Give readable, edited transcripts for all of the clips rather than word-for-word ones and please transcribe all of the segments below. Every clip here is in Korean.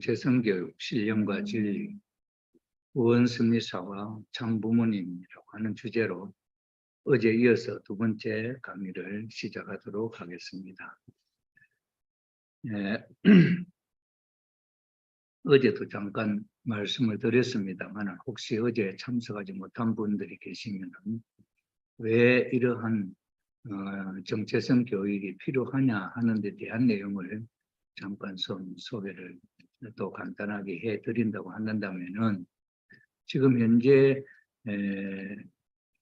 재성교육, 신령과 진리, 후원승리사와 참부모님이라고 하는 주제로 어제 이어서 두 번째 강의를 시작하도록 하겠습니다. 어제도 잠깐 말씀을 드렸습니다만 혹시 어제 참석하지 못한 분들이 계시면 왜 이러한 정체성 교육이 필요하냐 하는 데 대한 내용을 잠깐 소개를 또 간단하게 해드린다고 한다면은 지금 현재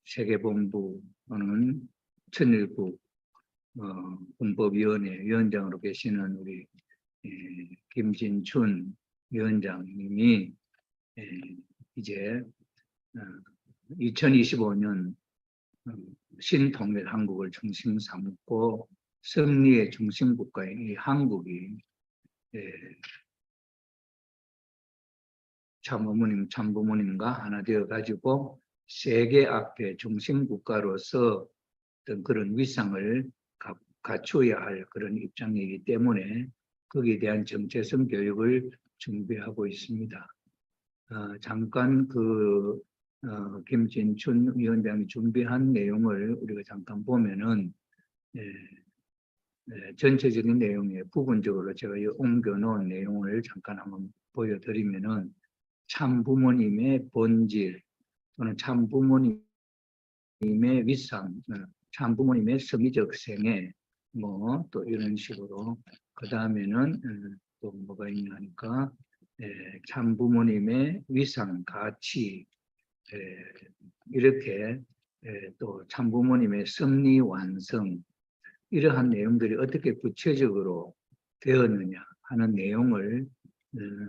세계본부는 천일국 헌법위원회 위원장으로 계시는 우리 김진춘 위원장님이 이제 2025년 신통일 한국을 중심 삼고 승리의 중심국가인 이 한국이 참어머님, 참부모님과 하나 되어가지고 세계 앞에 중심국가로서 어떤 그런 위상을 갖추어야 할 그런 입장이기 때문에 거기에 대한 정체성 교육을 준비하고 있습니다. 잠깐 김진춘 위원장이 준비한 내용을 우리가 잠깐 보면은 전체적인 내용에 부분적으로 제가 옮겨놓은 내용을 잠깐 한번 보여드리면은 참부모님의 본질 또는 참부모님의 위상, 참부모님의 성의적 생애 또 이런 식으로 그 다음에는 또 뭐가 있냐 하니까 참부모님의 위상, 가치 이렇게 또 참부모님의 섭리 완성 이러한 내용들이 어떻게 구체적으로 되었느냐 하는 내용을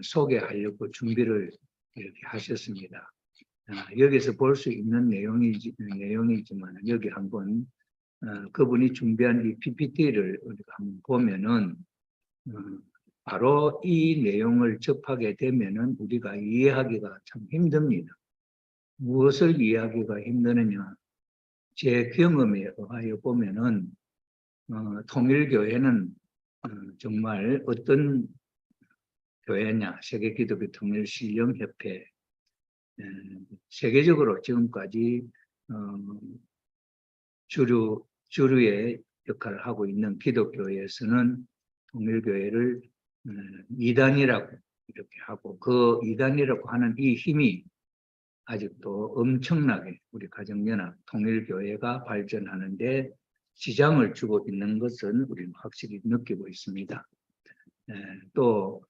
소개하려고 준비를 이렇게 하셨습니다. 여기서 볼 수 있는 내용이지만 여기 한번 그분이 준비한 이 PPT를 우리가 한번 보면은 바로 이 내용을 접하게 되면은 우리가 이해하기가 참 힘듭니다. 무엇을 이해하기가 힘드느냐? 제 경험에 의하여 보면은 통일교회는 정말 어떤 교회냐? 세계기독교통일신령협회 세계적으로 지금까지 주류의 역할을 하고 있는 기독교회에서는 통일교회를 이단이라고 이렇게 하고 그 이단이라고 하는 이 힘이 아직도 엄청나게 우리 가정연합 통일교회가 발전하는데 지장을 주고 있는 것은 우리는 확실히 느끼고 있습니다. 또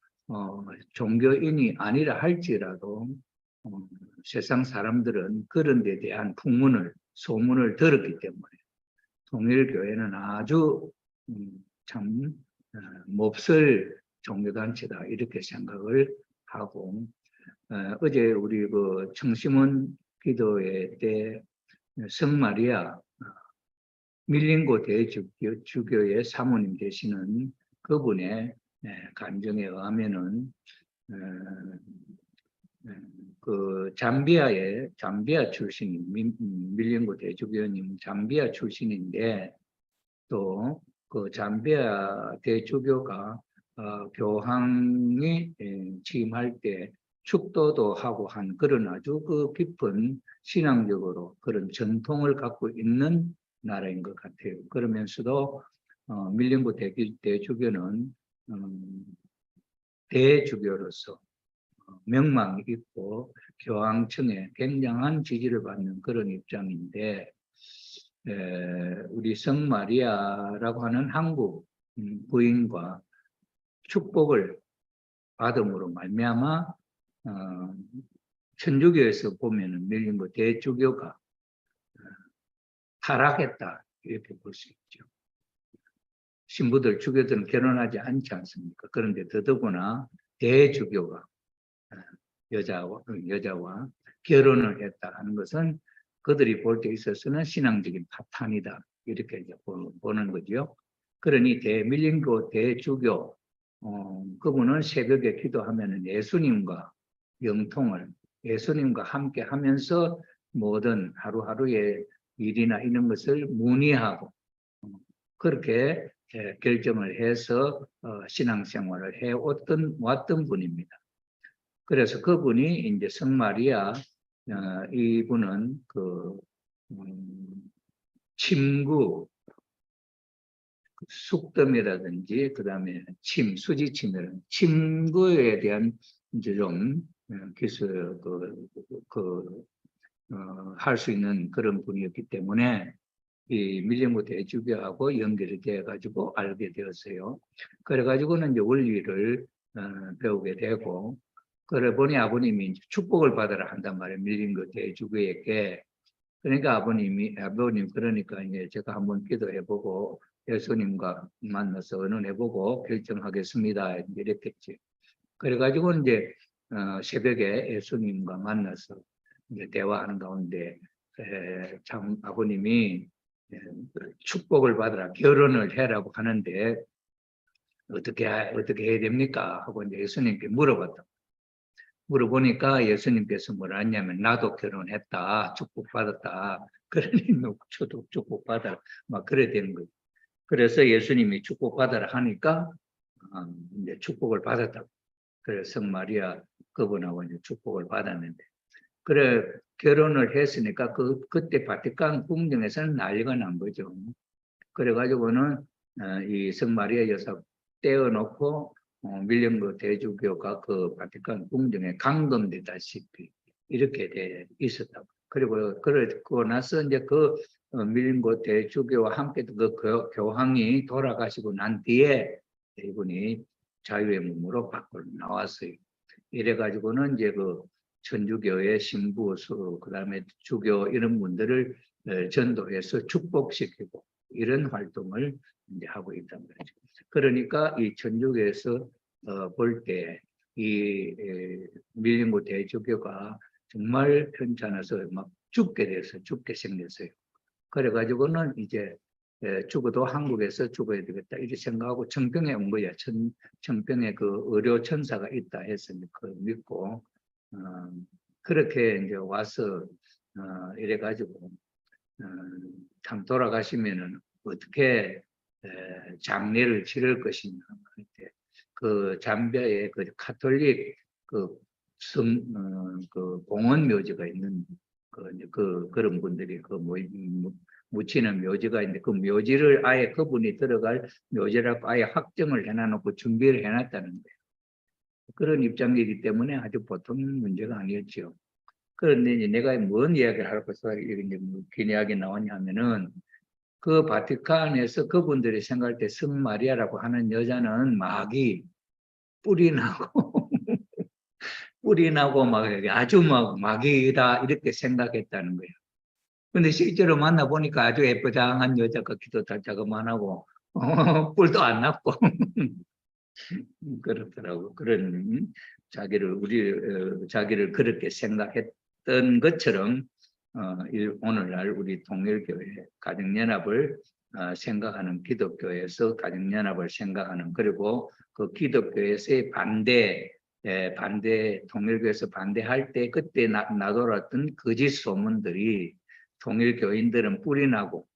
종교인이 아니라 할지라도 세상 사람들은 그런 데 대한 소문을 들었기 때문에 통일교회는 아주 참 몹쓸 종교단체다 이렇게 생각을 하고 어제 우리 청심원 기도회 때 성마리아 밀린고 대주교의 사모님 되시는 그분의 간증에 의하면은 잠비아 출신 밀린고 대주교님 잠비아 출신인데 또 그 잠비아 대주교가 교황이 취임할 때 축도도 하고 한 그런 아주 깊은 신앙적으로 그런 전통을 갖고 있는 나라인 것 같아요. 그러면서도 밀린고 대주교는 대주교로서 명망이 있고 교황청에 굉장한 지지를 받는 그런 입장인데 우리 성마리아라고 하는 한국 부인과 축복을 받음으로 말미암아 천주교에서 보면은 밀린고 대주교가 타락했다 이렇게 볼 수 있죠. 신부들 주교들은 결혼하지 않지 않습니까? 그런데 더더구나 대주교가 여자와 결혼을 했다 하는 것은 그들이 볼 때 있어서는 신앙적인 파탄이다 이렇게 이제 보는 거죠. 그러니 밀린고 대주교 그분은 새벽에 기도하면은 예수님과 영통을 예수님과 함께 하면서 모든 하루하루의 일이나 이런 것을 문의하고 그렇게 결정을 해서 신앙생활을 왔던 분입니다. 그래서 그분이 이제 성마리아 이분은 침구 숙덤이라든지 그다음에 수지침이라든지 침구에 대한 이제 좀 기술 할 수 있는 그런 분이었기 때문에 이 밀림구 대주교하고 연결이 되어 가지고 알게 되었어요. 그래 가지고는 이제 원리를 배우게 되고, 그래 보니 아버님이 이제 축복을 받으라 한단 말이에요. 밀림구 대주교에게. 그러니까 아버님 그러니까 이제 제가 한번 기도해보고 예수님과 만나서 의논해보고 결정하겠습니다. 이랬겠지. 그래가지고 이제 새벽에 예수님과 만나서 이제 대화하는 가운데 참 아버님이 축복을 받으라, 결혼을 해라고 하는데 어떻게 해야 됩니까? 하고 이제 예수님께 물어보니까 예수님께서 뭐라 했냐면 나도 결혼했다, 축복받았다. 그러니 저도 축복받아라. 막 그래 되는 거예요. 그래서 예수님이 축복받아라 하니까 이제 축복을 받았다. 그래서 성마리아 그분하고 이제 축복을 받았는데, 그래 결혼을 했으니까 그때 바티칸 궁정에서는 난리가 난 거죠. 그래가지고는 이 성마리아 여사 떼어놓고 밀림구 대주교가 그 바티칸 궁정에 감금되다시피 이렇게 돼 있었다고. 그러고 나서 이제 밀림구 대주교와 함께 그 교황이 돌아가시고 난 뒤에 이분이 자유의 몸으로 밖으로 나왔어요. 이래가지고는 이제 천주교의 신부, 그다음에 주교 이런 분들을 전도해서 축복시키고 이런 활동을 이제 하고 있단 말이죠. 그러니까 이 천주교에서 볼 때 이 밀림구 대주교가 정말 편찮아서 막 죽게 생겼어요. 그래가지고는 이제 죽어도 한국에서 죽어야 되겠다 이렇게 생각하고 청평에 온 거야. 청평에 의료 천사가 있다 해서 믿고 그렇게 이제 와서 이래가지고 참 돌아가시면은 어떻게 장례를 치를 것이냐. 잠비아에 카톨릭 공원 묘지가 있는 그런 분들이 묻히는 묘지가 있는데 그 묘지를 아예 그분이 들어갈 묘지라고 아예 확정을 해놔놓고 준비를 해놨다는 거예요. 그런 입장이기 때문에 아주 보통 문제가 아니었죠. 그런데 이제 내가 뭔 이야기를 하고서 이제 긴 이야기 나왔냐 하면은 그 바티칸에서 그분들이 생각할 때 성마리아라고 하는 여자는 뿔이 나고 막 아주 마귀다 이렇게 생각했다는 거예요. 근데 실제로 만나보니까 아주 예쁘장한 여자 같기도 자그만하고 뿔도 안 났고 그렇더라고. 자기를 그렇게 생각했던 것처럼 오늘날 우리 통일교회 가정연합을 생각하는 기독교에서 가정연합을 생각하는, 그리고 그 기독교에서의 통일교에서 반대할 때 그때 나돌았던 거짓 소문들이 통일교인들은 뿔이 나고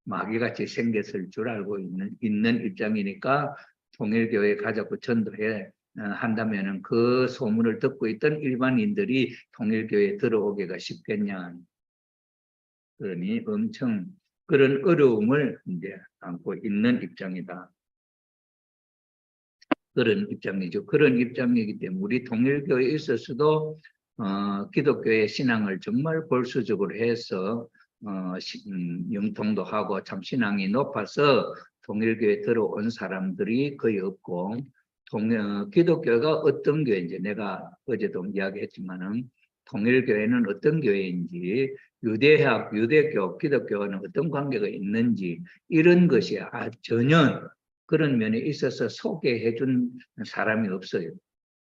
마귀같이 생겼을 줄 알고 있는 입장이니까 통일교회 가자고 전도해 한다면은 그 소문을 듣고 있던 일반인들이 통일교회에 들어오기가 쉽겠냐. 그러니 엄청 그런 어려움을 이제 안고 있는 입장이다. 그런 입장이죠. 그런 입장이기 때문에 우리 통일교회에 있어서도 기독교의 신앙을 정말 볼수적으로 해서 영통도 하고 참 신앙이 높아서 통일교회에 들어온 사람들이 거의 없고, 기독교가 어떤 교회인지 내가 어제도 이야기했지만은 통일교회는 어떤 교회인지, 유대교, 기독교와는 어떤 관계가 있는지 이런 것이 전혀 그런 면에 있어서 소개해 준 사람이 없어요.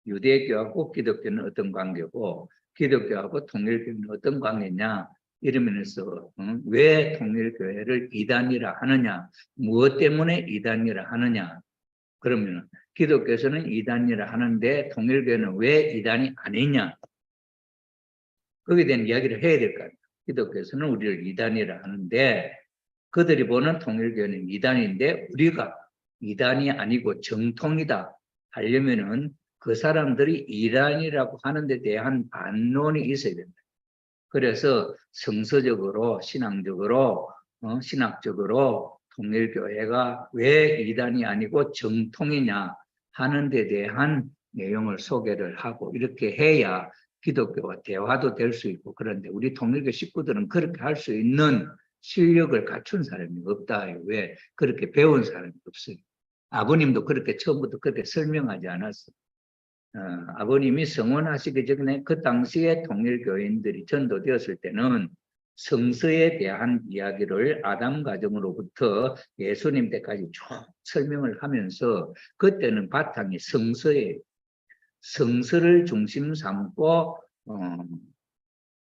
유대교하고 기독교는 어떤 관계고 기독교하고 통일교는 어떤 관계냐, 이러면서 왜 통일교회를 이단이라 하느냐, 무엇 때문에 이단이라 하느냐. 그러면 기독교에서는 이단이라 하는데 통일교회는 왜 이단이 아니냐, 거기에 대한 이야기를 해야 될 거 아니에요. 기독교에서는 우리를 이단이라 하는데 그들이 보는 통일교회는 이단인데 우리가 이단이 아니고 정통이다 하려면은 그 사람들이 이단이라고 하는 데 대한 반론이 있어야 된다. 그래서 성서적으로 신앙적으로 신학적으로 통일교회가 왜 이단이 아니고 정통이냐 하는 데 대한 내용을 소개를 하고 이렇게 해야 기독교와 대화도 될 수 있고 그런데 우리 통일교 식구들은 그렇게 할 수 있는 실력을 갖춘 사람이 없다. 왜? 그렇게 배운 사람이 없어요. 아버님도 그렇게 처음부터 그렇게 설명하지 않았어. 아버님이 성원하시기 전에 그 당시에 통일교인들이 전도되었을 때는 성서에 대한 이야기를 아담 가정으로부터 예수님 때까지 쭉 설명을 하면서 그때는 바탕이 성서에 성서를 중심 삼고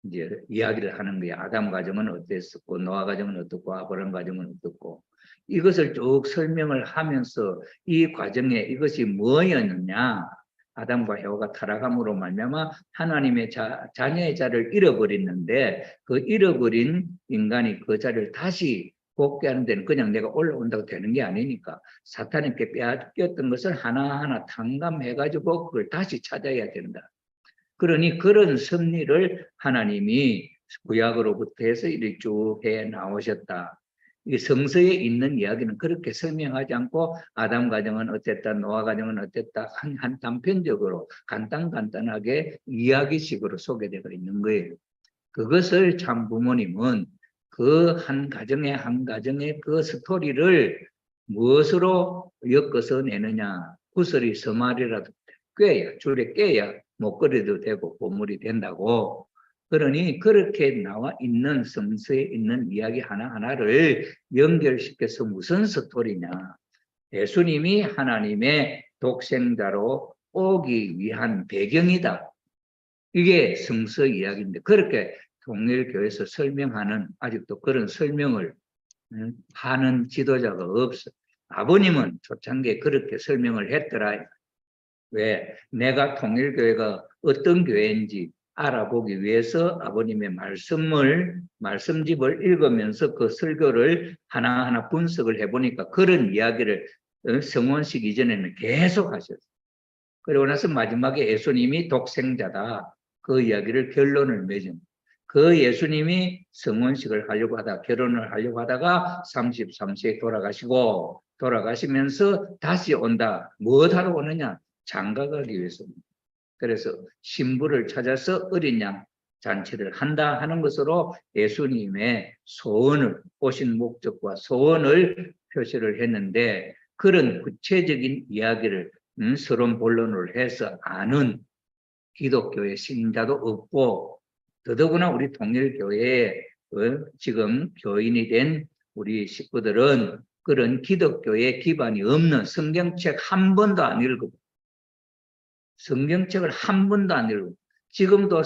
이제 이야기를 하는 거예요. 아담 가정은 어땠었고 노아 가정은 어떻고 아브라함 가정은 어떻고 이것을 쭉 설명을 하면서 이 과정에 이것이 뭐였느냐 아담과 해와가 타락함으로 말미암아 하나님의 자녀의 자를 잃어버렸는데 그 잃어버린 인간이 그 자를 다시 복귀하는 데는 그냥 내가 올라온다고 되는 게 아니니까 사탄에게 빼앗겼던 것을 하나하나 탕감해가지고 그걸 다시 찾아야 된다. 그러니 그런 섭리를 하나님이 구약으로부터 해서 이렇게 쭉 해 나오셨다. 이 성서에 있는 이야기는 그렇게 설명하지 않고 아담 가정은 어땠다, 노아 가정은 어땠다 한 단편적으로 간단하게 이야기식으로 소개되어 있는 거예요. 그것을 참 부모님은 그 한 가정의 그 스토리를 무엇으로 엮어서 내느냐. 구슬이 서말이라도 꿰야 줄에 깨야 목걸이도 되고 보물이 된다고. 그러니 그렇게 나와 있는 성서에 있는 이야기 하나하나를 연결시켜서 무슨 스토리냐. 예수님이 하나님의 독생자로 오기 위한 배경이다. 이게 성서 이야기인데 그렇게 통일교에서 설명하는 아직도 그런 설명을 하는 지도자가 없어. 아버님은 초창기에 그렇게 설명을 했더라. 왜? 내가 통일교회가 어떤 교회인지 알아보기 위해서 아버님의 말씀집을 읽으면서 그 설교를 하나하나 분석을 해보니까 그런 이야기를 성원식 이전에는 계속 하셨어요. 그리고 나서 마지막에 예수님이 독생자다. 그 이야기를 결론을 맺은. 그 예수님이 성혼식을 하려고 하다 결혼을 하려고 하다가 33세에 돌아가시면서 다시 온다. 무엇하러 오느냐? 장가가기 위해서입니다. 그래서 신부를 찾아서 어린 양 잔치를 한다 하는 것으로 예수님의 소원을 오신 목적과 소원을 표시를 했는데 그런 구체적인 이야기를 서론 본론을 해서 아는 기독교의 신자도 없고 더더구나 우리 통일교회에 지금 교인이 된 우리 식구들은 그런 기독교의 기반이 없는 성경책 한 번도 안 읽고 성경책을 한 번도 안 읽고 지금도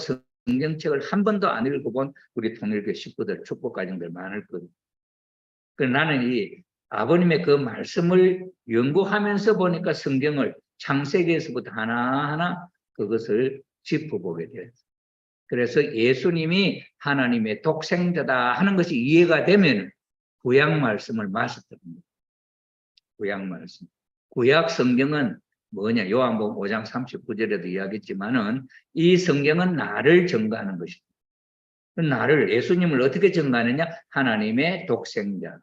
성경책을 한 번도 안 읽어본 우리 통일교 식구들 축복가정들 많을 거예요. 그래서 나는 이 아버님의 그 말씀을 연구하면서 보니까 성경을 창세기에서부터 하나하나 그것을 짚어보게 돼요. 그래서 예수님이 하나님의 독생자다 하는 것이 이해가 되면 구약 말씀을 마셨던 겁니다. 구약 말씀. 구약 성경은 뭐냐? 요한복음 5장 39절에도 이야기했지만은 이 성경은 나를 증거하는 것입니다. 나를 예수님을 어떻게 증거하느냐? 하나님의 독생자.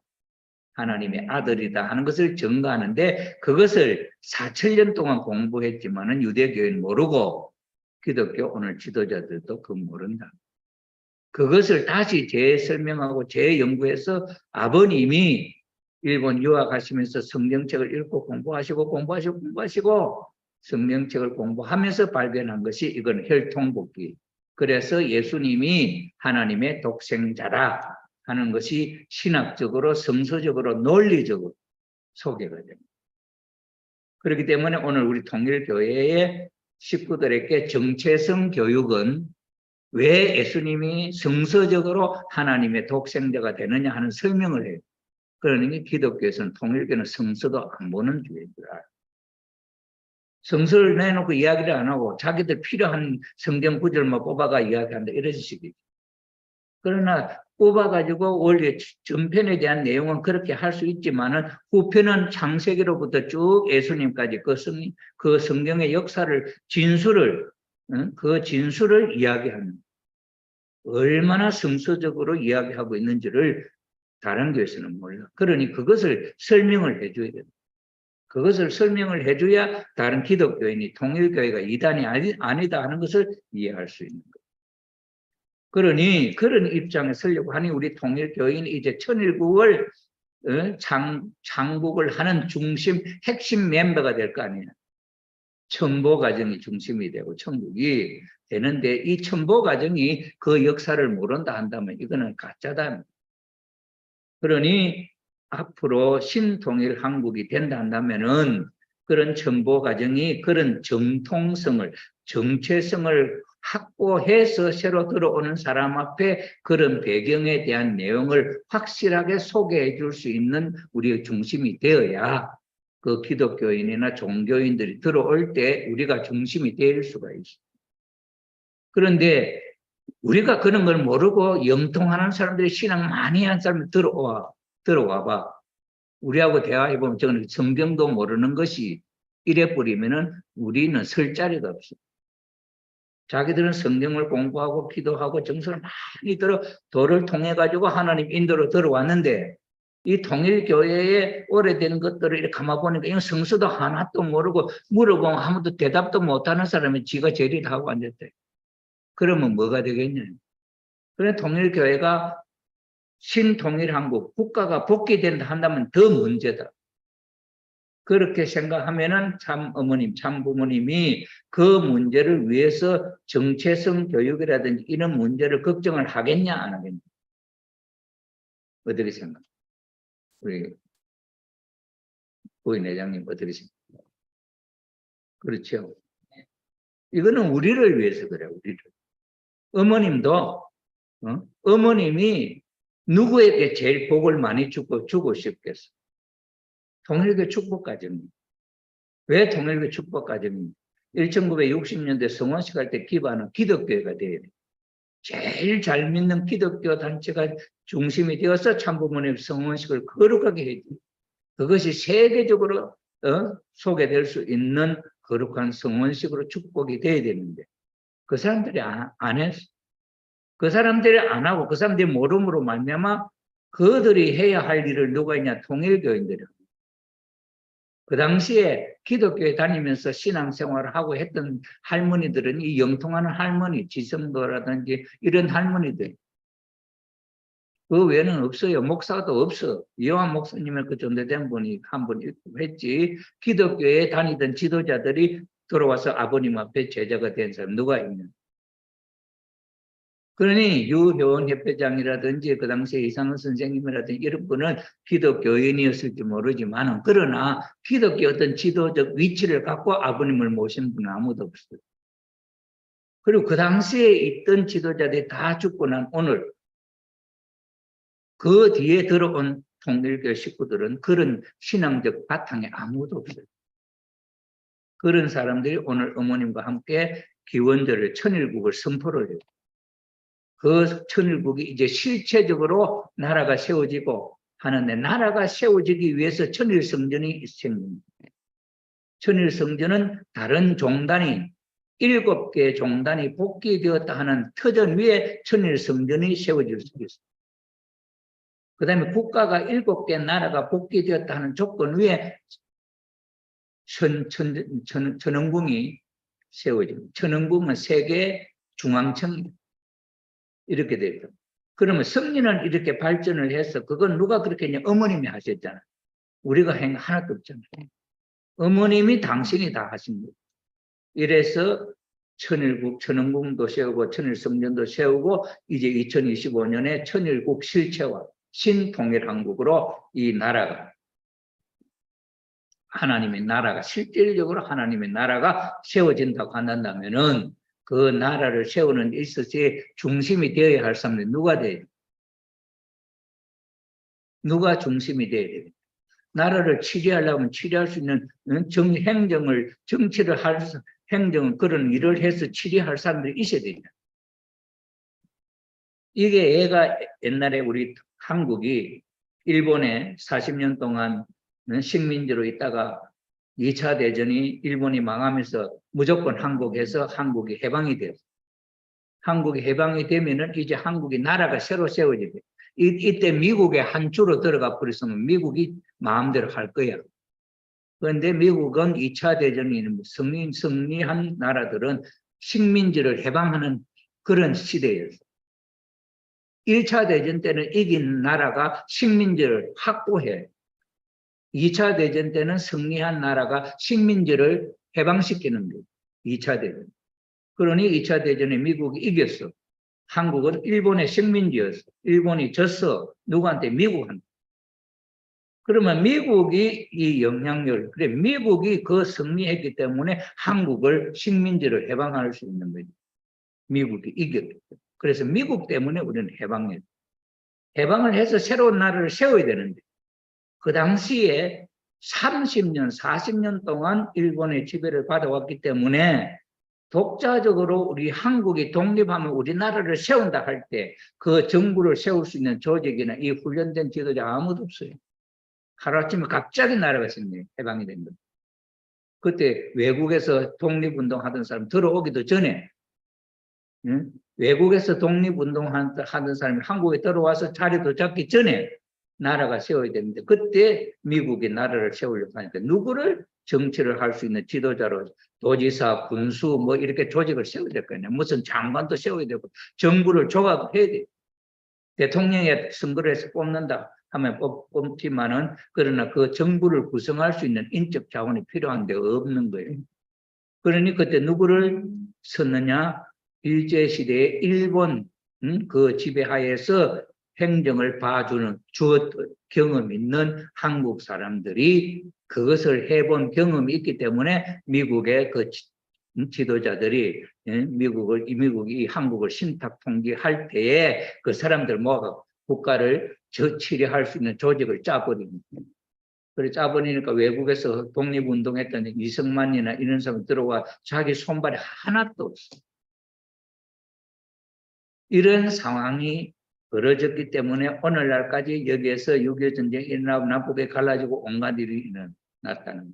하나님의 아들이다 하는 것을 증거하는데 그것을 4,000년 동안 공부했지만은 유대교회는 모르고 기독교 오늘 지도자들도 그거 모른다. 그것을 다시 재설명하고 재연구해서 아버님이 일본 유학하시면서 성경책을 읽고 공부하시고 성경책을 공부하면서 발견한 것이 이건 혈통복기. 그래서 예수님이 하나님의 독생자라 하는 것이 신학적으로 성서적으로 논리적으로 소개가 됩니다. 그렇기 때문에 오늘 우리 통일교회의 식구들에게 정체성 교육은 왜 예수님이 성서적으로 하나님의 독생자가 되느냐 하는 설명을 해요. 그러니 기독교에서는 통일교는 성서도 안 보는 교회들아. 성서를 내놓고 이야기를 안 하고 자기들 필요한 성경 구절만 뽑아가 이야기한다 이런 식이죠. 그러나 뽑아가지고 원래 전편에 대한 내용은 그렇게 할 수 있지만은 후편은 창세기로부터 쭉 예수님까지 그 성경의 역사를 그 진술을 이야기하는, 얼마나 성서적으로 이야기하고 있는지를 다른 교회에서는 몰라. 그러니 그것을 설명을 해줘야 돼요. 그것을 설명을 해줘야 다른 기독교인이 통일교회가 이단이 아니다 하는 것을 이해할 수 있는 거예요. 그러니 그런 입장에 서려고 하니 우리 통일교인이 이제 천일국을 창국을 하는 핵심 멤버가 될 거 아니에요. 첨보과정이 중심이 되고 천국이 되는데, 이 첨보과정이 그 역사를 모른다 한다면 이거는 가짜다. 그러니 앞으로 신통일 한국이 된다 한다면은 그런 첨보과정이 그런 정통성을, 정체성을 확보해서 새로 들어오는 사람 앞에 그런 배경에 대한 내용을 확실하게 소개해 줄 수 있는 우리의 중심이 되어야 그 기독교인이나 종교인들이 들어올 때 우리가 중심이 될 수가 있어요. 그런데 우리가 그런 걸 모르고 영통하는 사람들이 신앙 많이 한 사람이 들어와 봐. 우리하고 대화해보면 저는 성경도 모르는 것이 이래 버리면은 우리는 설 자리가 없어. 자기들은 성경을 공부하고 기도하고 정서를 많이 도를 통해 가지고 하나님 인도로 들어왔는데, 이 통일교회의 오래된 것들을 이렇게 감아보니까 이건 성서도 하나도 모르고 물어보면 아무도 대답도 못하는 사람이 지가 제리를 하고 앉았대. 그러면 뭐가 되겠냐. 그래 통일교회가 신통일한국 국가가 복귀된다 한다면 더 문제다. 그렇게 생각하면은 참 어머님, 참 부모님이 그 문제를 위해서 정체성 교육이라든지 이런 문제를 걱정을 하겠냐 안 하겠냐. 어떻게 생각? 우리 부인회장님 어떻게 생각? 그렇죠. 이거는 우리를 위해서 그래요. 우리를. 어머님도 어머님이 누구에게 제일 복을 많이 주고 싶겠어? 통일교 축복과정입니다. 왜 통일교 축복과정입니까? 1960년대 성원식 할 때 기반은 기독교회가 돼야 돼요. 제일 잘 믿는 기독교 단체가 중심이 되어서 참부모님 성원식을 거룩하게 해야 돼요. 그것이 세계적으로 소개될 수 있는 거룩한 성원식으로 축복이 돼야 되는데 그 사람들이 안 했어. 그 사람들이 안 하고 그 사람들이 모름으로 말미암아 그들이 해야 할 일을 누가 했냐? 통일교인들이요. 그 당시에 기독교에 다니면서 신앙생활을 하고 했던 할머니들은 이 영통하는 할머니, 지성도라든지 이런 할머니들 그 외에는 없어요. 목사도 없어. 요한 목사님을 그 정도 된 분이 한 분 했지. 기독교에 다니던 지도자들이 들어와서 아버님 앞에 제자가 된 사람 누가 있냐. 그러니 유효원 협회장이라든지 그 당시에 이상은 선생님이라든지 이런 분은 기독교인이었을지 모르지만 그러나 기독교 어떤 지도적 위치를 갖고 아버님을 모신 분은 아무도 없어요. 그리고 그 당시에 있던 지도자들이 다 죽고 난 오늘 그 뒤에 들어온 통일교 식구들은 그런 신앙적 바탕에 아무도 없어요. 그런 사람들이 오늘 어머님과 함께 기원절을 천일국을 선포를 해요. 그 천일국이 이제 실체적으로 나라가 세워지고 하는데 나라가 세워지기 위해서 천일성전이 생깁니다. 천일성전은 다른 종단이 7개의 종단이 복귀되었다 하는 터전 위에 천일성전이 세워질 수 있습니다. 그 다음에 국가가 7개 나라가 복귀되었다 하는 조건 위에 천흥궁이 세워집니다. 천흥궁은 세계 중앙청 이렇게 되죠. 그러면 성리는 이렇게 발전을 해서 그건 누가 그렇게 했냐? 어머님이 하셨잖아요. 우리가 한 하나도 없잖아요. 어머님이 당신이 다 하신 거예요. 이래서 천흥궁도 세우고 천일성전도 세우고 이제 2025년에 천일국 실체화 신통일한국으로 이 나라가 하나님의 나라가 실질적으로 하나님의 나라가 세워진다고 한다면은 그 나라를 세우는 데 있어서 중심이 되어야 할 사람은 누가 돼요? 누가 중심이 되어야 돼요? 나라를 치리하려면 치리할 수 있는 정치를 할 행정 그런 일을 해서 치리할 사람들이 있어야 됩니다. 이게 얘가 옛날에 우리 한국이 일본에 40년 동안 식민지로 있다가 2차 대전이 일본이 망하면서 무조건 한국에서 한국이 해방이 돼요. 한국이 해방이 되면은 이제 한국이 나라가 새로 세워지게 돼요. 이때 미국의 한 주로 들어가 버렸으면 미국이 마음대로 할 거야. 그런데 미국은 2차 대전이 승리한 나라들은 식민지를 해방하는 그런 시대였어요. 1차 대전 때는 이긴 나라가 식민지를 확보해. 2차 대전 때는 승리한 나라가 식민지를 해방시키는 거예요. 2차 대전. 그러니 2차 대전에 미국이 이겼어. 한국은 일본의 식민지였어. 일본이 졌어. 누구한테? 미국한테. 그러면 미국이 이 영향력을, 그래, 미국이 그 승리했기 때문에 한국을 식민지를 해방할 수 있는 거죠. 미국이 이겼기 때문에. 그래서 미국 때문에 우리는 해방했어요. 해방을 해서 새로운 나라를 세워야 되는데, 그 당시에 30년, 40년 동안 일본의 지배를 받아왔기 때문에 독자적으로 우리 한국이 독립하면 우리나라를 세운다 할 때 그 정부를 세울 수 있는 조직이나 이 훈련된 지도자 아무도 없어요. 하루아침에 갑자기 나라가 생겨요. 해방이 된 거예요. 그때 외국에서 독립운동하던 사람 들어오기도 전에, 응? 외국에서 독립운동하던 사람이 한국에 들어와서 자리도 잡기 전에 나라가 세워야 되는데, 그때 미국이 나라를 세우려고 하니까 누구를 정치를 할 수 있는 지도자로 도지사, 군수 뭐 이렇게 조직을 세워야 될 거 아니야. 무슨 장관도 세워야 되고 정부를 조각해야 돼. 대통령에 선거를 해서 뽑는다 하면 뽑지만은, 그러나 그 정부를 구성할 수 있는 인적 자원이 필요한데 없는 거예요. 그러니 그때 누구를 썼느냐? 일제시대의 일본 그 지배하에서 행정을 봐주는 경험 있는 한국 사람들이 그것을 해본 경험이 있기 때문에 미국의 그 지도자들이 미국이 한국을 신탁 통치할 때에 그 사람들 모아서 국가를 치료할 수 있는 조직을 짜버립니다. 그래 짜버리니까 외국에서 독립운동했던 이승만이나 이런 사람 들어와 자기 손발이 하나도 없어. 이런 상황이 벌어졌기 때문에 오늘날까지 여기에서 6.25 전쟁이 일어나고 남북에 갈라지고 온갖 일이 일어났다는 거예요.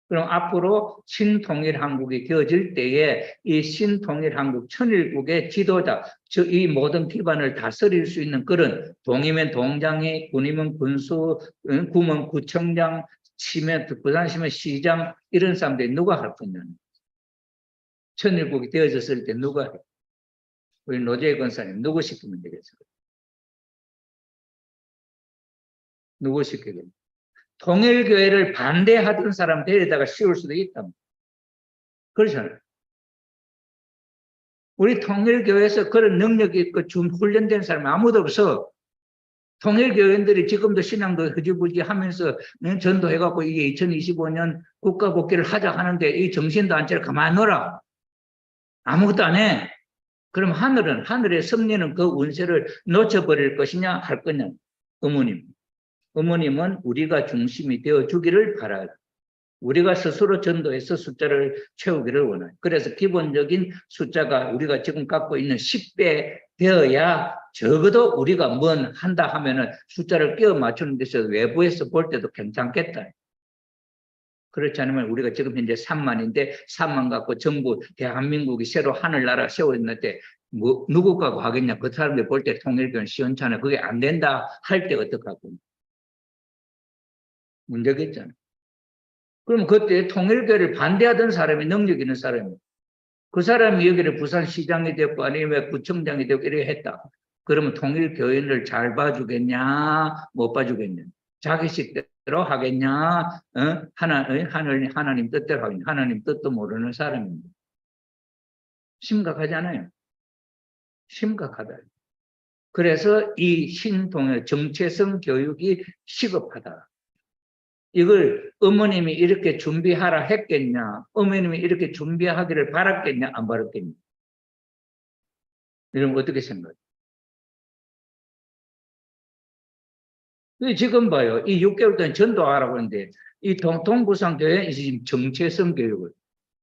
그럼 앞으로 신통일 한국이 되어질 때에 이 신통일 한국 천일국의 지도자, 즉 이 모든 기반을 다스릴 수 있는 그런, 동이면 동장이, 군이면 군수, 구면 구청장, 시면 부산시면 시장, 이런 사람들이 누가 할 거냐. 천일국이 되어졌을 때 누가 해? 우리 노재희 권사님 누구 시키면 되겠어요? 누구 시키겠어요? 통일교회를 반대하던 사람 데려다가 씌울 수도 있다. 그렇잖아요. 우리 통일교회에서 그런 능력이 있고 훈련된 사람이 아무도 없어. 통일교회인들이 지금도 신앙도 흐지부지 하면서 전도해갖고 이게 2025년 국가복귀를 하자 하는데 이 정신도 안 차려 가만히 놀아. 아무것도 안 해. 그럼 하늘의 섭리는 그 운세를 놓쳐버릴 것이냐 할 거냐. 어머님은 우리가 중심이 되어 주기를 바라요. 우리가 스스로 전도해서 숫자를 채우기를 원해요. 그래서 기본적인 숫자가 우리가 지금 갖고 있는 10배 되어야 적어도 우리가 뭔 한다 하면은 숫자를 끼워 맞추는 데서 외부에서 볼 때도 괜찮겠다. 그렇지 않으면 우리가 지금 현재 3만인데 3만 갖고 정부 대한민국이 새로 하늘나라 세워졌는데 뭐 누구하고 하겠냐. 그 사람들 볼 때 통일교는 시원찮아. 그게 안 된다 할 때 어떡하고. 문제겠잖아. 그럼 그때 통일교를 반대하던 사람이 능력 있는 사람이에요. 그 사람이 여기를 부산시장이 됐고 아니면 구청장이 되고 이렇게 했다. 그러면 통일교인을 잘 봐주겠냐 못 봐주겠냐. 자기 식대로 하겠냐. 하나님 뜻대로 하겠냐. 하나님 뜻도 모르는 사람입니다. 심각하잖아요. 심각하다. 그래서 이 신통일 정체성 교육이 시급하다. 이걸 어머님이 이렇게 준비하라 했겠냐? 어머님이 이렇게 준비하기를 바랐겠냐? 안 바랐겠냐? 이런 거 어떻게 생각해요? 지금 봐요. 이 6개월 동안 전도하라고 하는데 이 동부상 교회 지금 정체성 교육을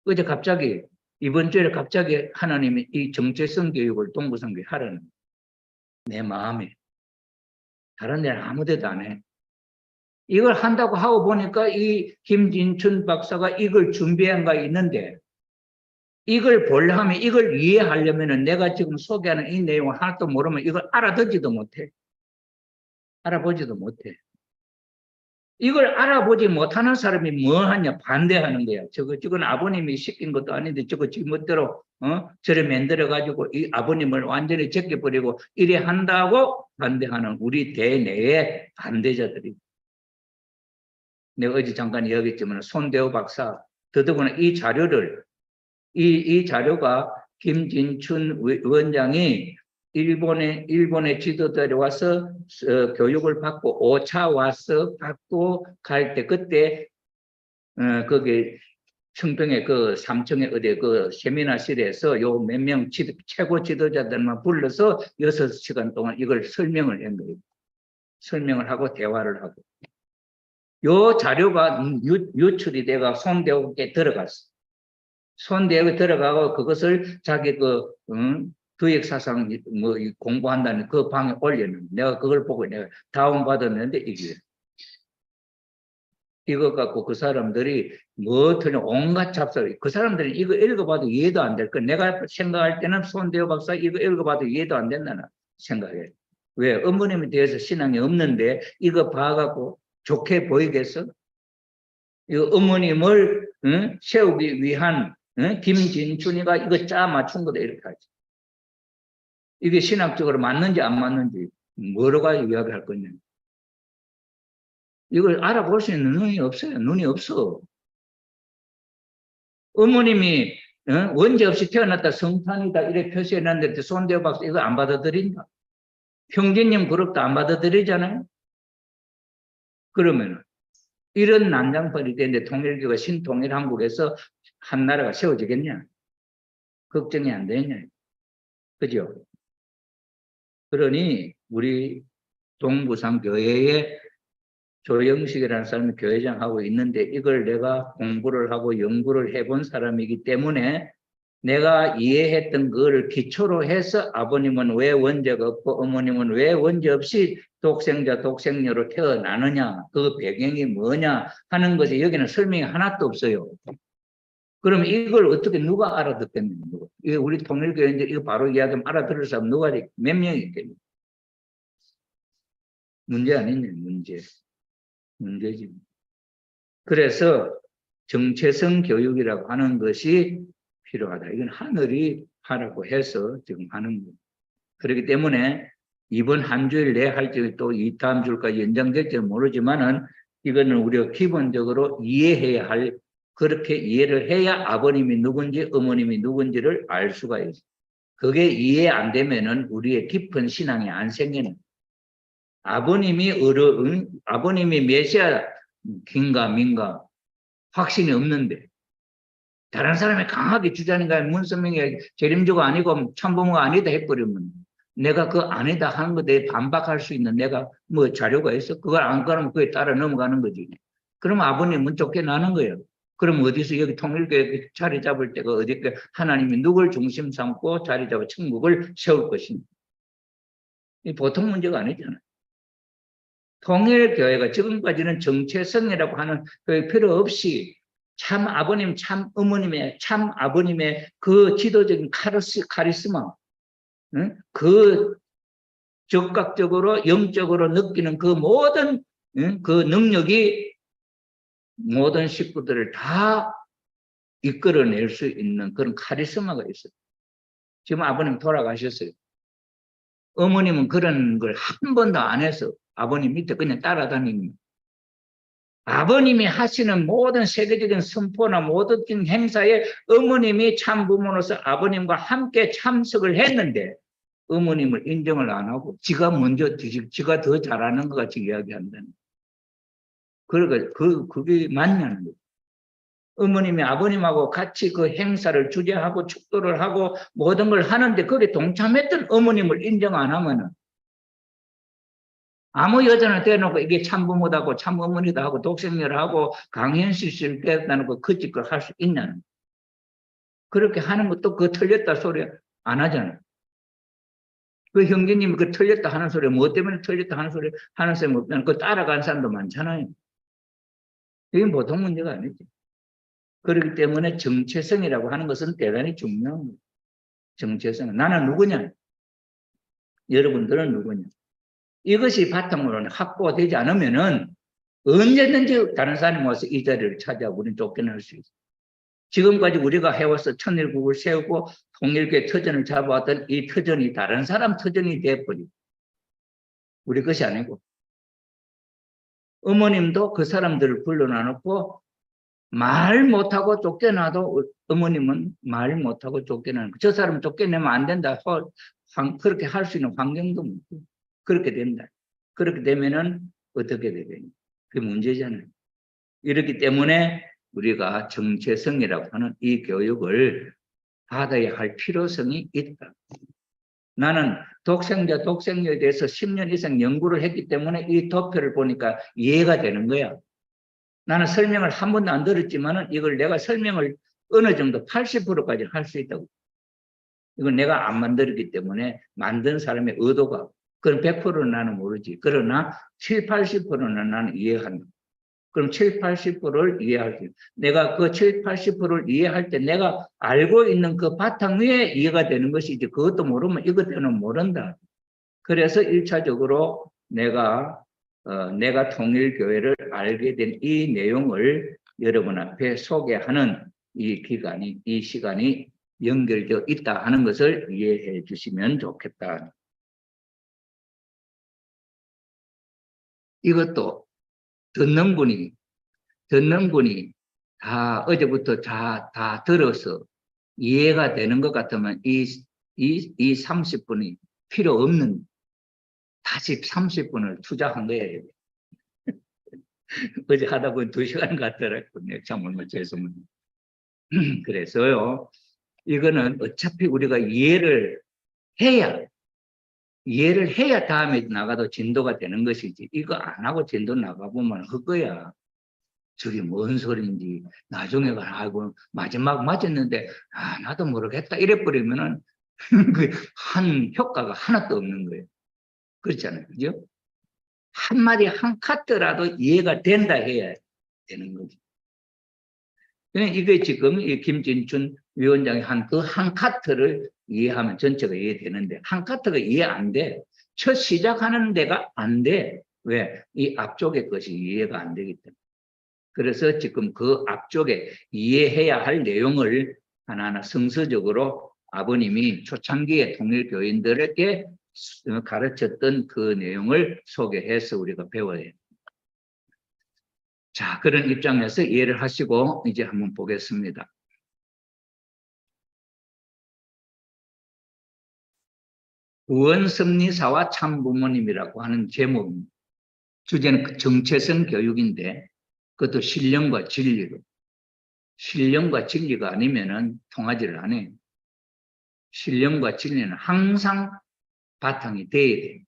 어제 갑자기 이번 주에 갑자기 하나님이 이 정체성 교육을 동부상 교회 하라는 거예요. 내 마음에. 다른 데는 아무 데도 안 해. 이걸 한다고 하고 보니까 이 김진춘 박사가 이걸 준비한 거 있는데 이걸 보려면 이걸 이해하려면 내가 지금 소개하는 이 내용을 하나도 모르면 이걸 알아듣지도 못해. 알아보지도 못해. 이걸 알아보지 못하는 사람이 뭐 하냐? 반대하는 거야. 저건 아버님이 시킨 것도 아닌데 저거 지멋대로 저래 만들어가지고 이 아버님을 완전히 제껴버리고 이래 한다고 반대하는 우리 대내의 반대자들이. 내가 어제 잠깐 이야기했지만 손대호 박사 더더구나 이 자료를 이 자료가 김진춘 원장이 일본의 지도자들이 와서 교육을 받고 5차 와서 받고 갈 때 그때 거기 청평의 그 3층의 어디 그 세미나실에서 요 몇 명 최고 지도자들만 불러서 6시간 동안 이걸 설명을 한 거예요. 설명을 하고 대화를 하고. 요 자료가 유출이 돼가 손대호에 들어갔어. 손대호에 들어가고 그것을 자기 교육사상 뭐 공부한다는 그 방에 올려놓은 내가 그걸 보고 내가 다운받았는데 이거 갖고 그 사람들이 뭐 틀린 온갖 잡설 그 사람들이 이거 읽어봐도 이해도 안 될 거 내가 생각할 때는 손대호 박사 이거 읽어봐도 이해도 안 된다는 생각해. 왜? 어머님에 대해서 신앙이 없는데 이거 봐갖고 좋게 보이겠어? 이거 어머님을 세우기 위한 김진춘이가 이거 짜 맞춘 거다 이렇게 하지. 이게 신학적으로 맞는지 안 맞는지 뭐로가 이야기할 거냐. 이걸 알아볼 수 있는 눈이 없어요. 눈이 없어. 어머님이 원죄 없이 태어났다 성탄이다 이렇게 표시해놨는데 손대호 박사 이거 안 받아들인다. 형제님 그룹도 안 받아들이잖아요. 그러면 이런 난장판이 되는데 통일교가 신통일한국에서 한 나라가 세워지겠냐? 걱정이 안 되냐? 그죠? 그러니 우리 동부산 교회에 조영식이라는 사람이 교회장하고 있는데 이걸 내가 공부를 하고 연구를 해본 사람이기 때문에 내가 이해했던 그거를 기초로 해서 아버님은 왜 원죄가 없고 어머님은 왜 원죄 없이 독생자 독생녀로 태어나느냐 그 배경이 뭐냐 하는 것이 여기는 설명이 하나도 없어요. 그럼 이걸 어떻게 누가 알아듣겠느냐. 이거 우리 통일교회인데 이거 바로 이야기하면 알아들을 사람 누가 몇 명이 있겠냐. 문제 아니냐 문제지. 그래서 정체성 교육이라고 하는 것이 필요하다. 이건 하늘이 하라고 해서 지금 하는 거예요. 그렇기 때문에 이번 한 주일 내에 할지 또 이 다음 주까지 연장될지는 모르지만은 이거는 우리가 기본적으로 이해해야 할 그렇게 이해를 해야 아버님이 누군지 어머님이 누군지를 알 수가 있어요. 그게 이해 안 되면은 우리의 깊은 신앙이 안 생기는. 아버님이 메시아 긴가 민가 확신이 없는데 다른 사람이 강하게 주장하는 거야. 문선명이 재림주가 아니고 참부모가 아니다 해버리면 내가 그 아니다 하는 것에 반박할 수 있는 내가 뭐 자료가 있어? 그걸 안 그러면 그에 따라 넘어가는 거지. 그러면 아버님은 쫓겨나는 거예요. 그럼 어디서 여기 통일교회 자리 잡을 때가 어디 하나님이 누굴 중심 삼고 자리 잡아 천국을 세울 것인가. 이 보통 문제가 아니잖아요. 통일교회가 지금까지는 정체성이라고 하는 그 필요 없이 참 아버님, 참 어머님의, 참 아버님의 그 지도적인 카리스마, 그 적극적으로 영적으로 느끼는 그 모든 그 능력이 모든 식구들을 다 이끌어낼 수 있는 그런 카리스마가 있어요. 지금 아버님 돌아가셨어요. 어머님은 그런 걸 한 번도 안 해서 아버님 밑에 그냥 따라다니는 아버님이 하시는 모든 세계적인 선포나 모든 행사에 어머님이 참부모로서 아버님과 함께 참석을 했는데 어머님을 인정을 안 하고 지가 먼저 지가 더 잘하는 것 같이 이야기한다는 그러니까 그게 맞냐는 거예요. 어머님이 아버님하고 같이 그 행사를 주재하고 축도를 하고 모든 걸 하는데 거기에 동참했던 어머님을 인정 안 하면은 아무 여자를 떼놓고 이게 참부모다고 참어머니다 하고 독생녀를 하고 강현실 씨를 떼어놓고 그 짓을 할 수 있냐는 그렇게 하는 것도 그 틀렸다 소리 안 하잖아요. 그 형제님이 그 틀렸다 하는 소리, 뭐 때문에 틀렸다 하는 소리 하는 사람이 없다는 그 따라가는 사람도 많잖아요. 이게 보통 문제가 아니죠. 그렇기 때문에 정체성이라고 하는 것은 대단히 중요한 거예요. 정체성. 나는 누구냐? 여러분들은 누구냐? 이것이 바탕으로 확보가 되지 않으면은 언제든지 다른 사람이 와서 이 자리를 차지하고 우리는 쫓겨날 수 있어요. 지금까지 우리가 해와서 천일국을 세우고 통일교의 터전을 잡아왔던 이 터전이 다른 사람 터전이 돼버리고 우리 것이 아니고 어머님도 그 사람들을 불러놔놓고 말 못하고 쫓겨나도 어머님은 말 못하고 쫓겨나는 거. 저 사람 쫓겨내면 안 된다. 그렇게 할 수 있는 환경도 없고 그렇게 된다. 그렇게 되면은 어떻게 되겠냐. 그게 문제잖아요. 이렇기 때문에 우리가 정체성이라고 하는 이 교육을 받아야 할 필요성이 있다. 나는 독생자에 대해서 10년 이상 연구를 했기 때문에 이 도표를 보니까 이해가 되는 거야. 나는 설명을 한 번도 안 들었지만은 이걸 내가 설명을 어느 정도 80%까지 할 수 있다고. 이건 내가 안 만들었기 때문에 만든 사람의 의도가 그건 100%는 나는 모르지. 그러나 7, 80%는 나는 이해한다. 그럼 7, 80%를 이해할 수 있다. 내가 그 7, 80%를 이해할 때 내가 알고 있는 그 바탕 위에 이해가 되는 것이지 그것도 모르면 이것들은 모른다. 그래서 1차적으로 내가 통일교회를 알게 된 이 내용을 여러분 앞에 소개하는 이 시간이 연결되어 있다 하는 것을 이해해 주시면 좋겠다. 이것도 듣는 분이 다 어제부터 다 들어서 이해가 되는 것 같으면 이 30분이 필요 없는 다시 30분을 투자한 거예요. 어제 하다 보니 2시간 같더라고요. 참 얼마 죄송합니다. 그래서요, 이거는 어차피 우리가 이해를 해야 다음에 나가도 진도가 되는 것이지. 이거 안 하고 진도 나가보면 헛거야. 저게 뭔 소리인지 나중에 알고 마지막 맞았는데 나도 모르겠다 이래버리면은 한 효과가 하나도 없는 거예요. 그렇잖아요. 그죠? 한마디 한 카트라도 이해가 된다 해야 되는 거죠. 이게 지금 김진춘 위원장이 한 그 한 카트를 이해하면 전체가 이해되는데 한 카트가 이해 안 돼. 첫 시작하는 데가 안 돼. 왜? 이 앞쪽의 것이 이해가 안 되기 때문에. 그래서 지금 그 앞쪽에 이해해야 할 내용을 하나하나 성서적으로 아버님이 초창기에 통일교인들에게 가르쳤던 그 내용을 소개해서 우리가 배워야 해요. 자, 그런 입장에서 이해를 하시고 이제 한번 보겠습니다. 구원섭리사와 참부모님이라고 하는 제목입니다. 주제는 정체성 교육인데 그것도 신령과 진리로. 신령과 진리가 아니면은 통하지를 않아요. 신령과 진리는 항상 바탕이 돼야 돼요.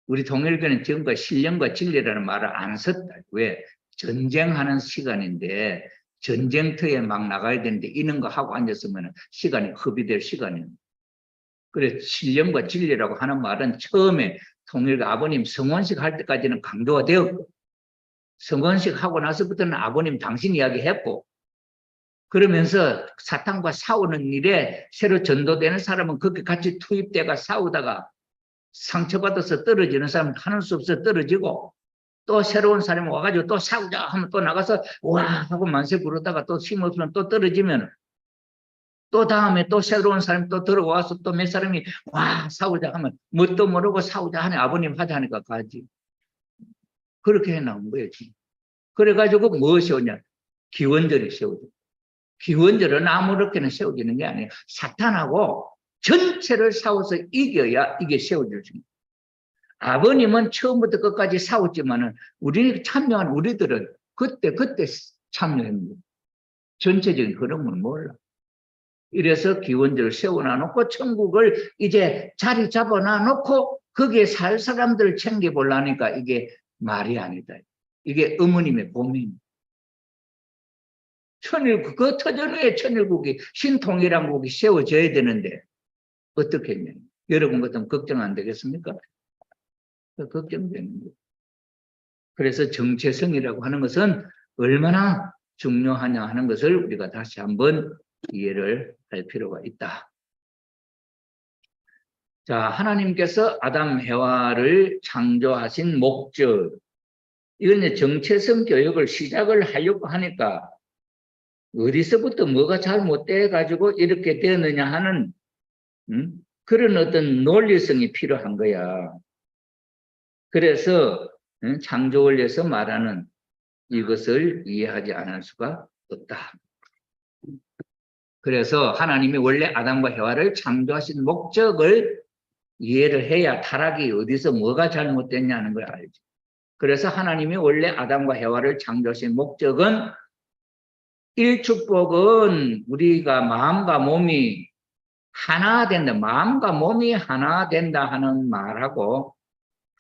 우리 통일교는 지금까지 신령과 진리라는 말을 안 썼다. 왜? 전쟁하는 시간인데 전쟁터에 막 나가야 되는데 이런 거 하고 앉았으면 시간이 허비될 시간이에요. 그래서 신령과 진리라고 하는 말은 처음에 통일교 아버님 성원식 할 때까지는 강조가 되었고 성원식 하고 나서부터는 아버님 당신 이야기 했고 그러면서 사탄과 싸우는 일에 새로 전도되는 사람은 그렇게 같이 투입돼가 싸우다가 상처받아서 떨어지는 사람은 하는 수 없어 떨어지고 또 새로운 사람이 와가지고 또 싸우자 하면 또 나가서 와 하고 만세 부르다가 또 힘없으면 또 떨어지면 또 다음에 또 새로운 사람이 또 들어와서 또 몇 사람이 와 싸우자 하면 뭣도 모르고 싸우자 하네 아버님 하자 하니까 가지. 그렇게 해나온 거예요. 그래가지고 무엇이 오냐 기원절이 세우죠. 기원절은 아무렇게나 세워지는 게 아니에요. 사탄하고 전체를 싸워서 이겨야 이게 세워져집니다. 아버님은 처음부터 끝까지 싸웠지만은 우리 참여한 우리들은 그때 참여했는데 전체적인 흐름을 몰라. 이래서 기원절을 세워놔놓고 천국을 이제 자리 잡아놔놓고 거기에 살 사람들을 챙겨보려니까 이게 말이 아니다. 이게 어머님의 고민입니다. 천일국, 그 터전에 천일국이 신통일왕국이 세워져야 되는데 어떻게 했냐. 여러분 같으면 걱정 안 되겠습니까? 걱정되는 거예요. 그래서 정체성이라고 하는 것은 얼마나 중요하냐 하는 것을 우리가 다시 한번 이해를 할 필요가 있다. 자, 하나님께서 아담 해와를 창조하신 목적, 이건 이제 정체성 교육을 시작을 하려고 하니까 어디서부터 뭐가 잘못돼 가지고 이렇게 되느냐 하는 그런 어떤 논리성이 필요한 거야. 그래서 창조 원리에서 말하는 이것을 이해하지 않을 수가 없다. 그래서 하나님이 원래 아담과 해와를 창조하신 목적을 이해를 해야 타락이 어디서 뭐가 잘못됐냐는 걸 알지. 그래서 하나님이 원래 아담과 해와를 창조하신 목적은 일축복은 우리가 마음과 몸이 하나 된다. 마음과 몸이 하나 된다 하는 말하고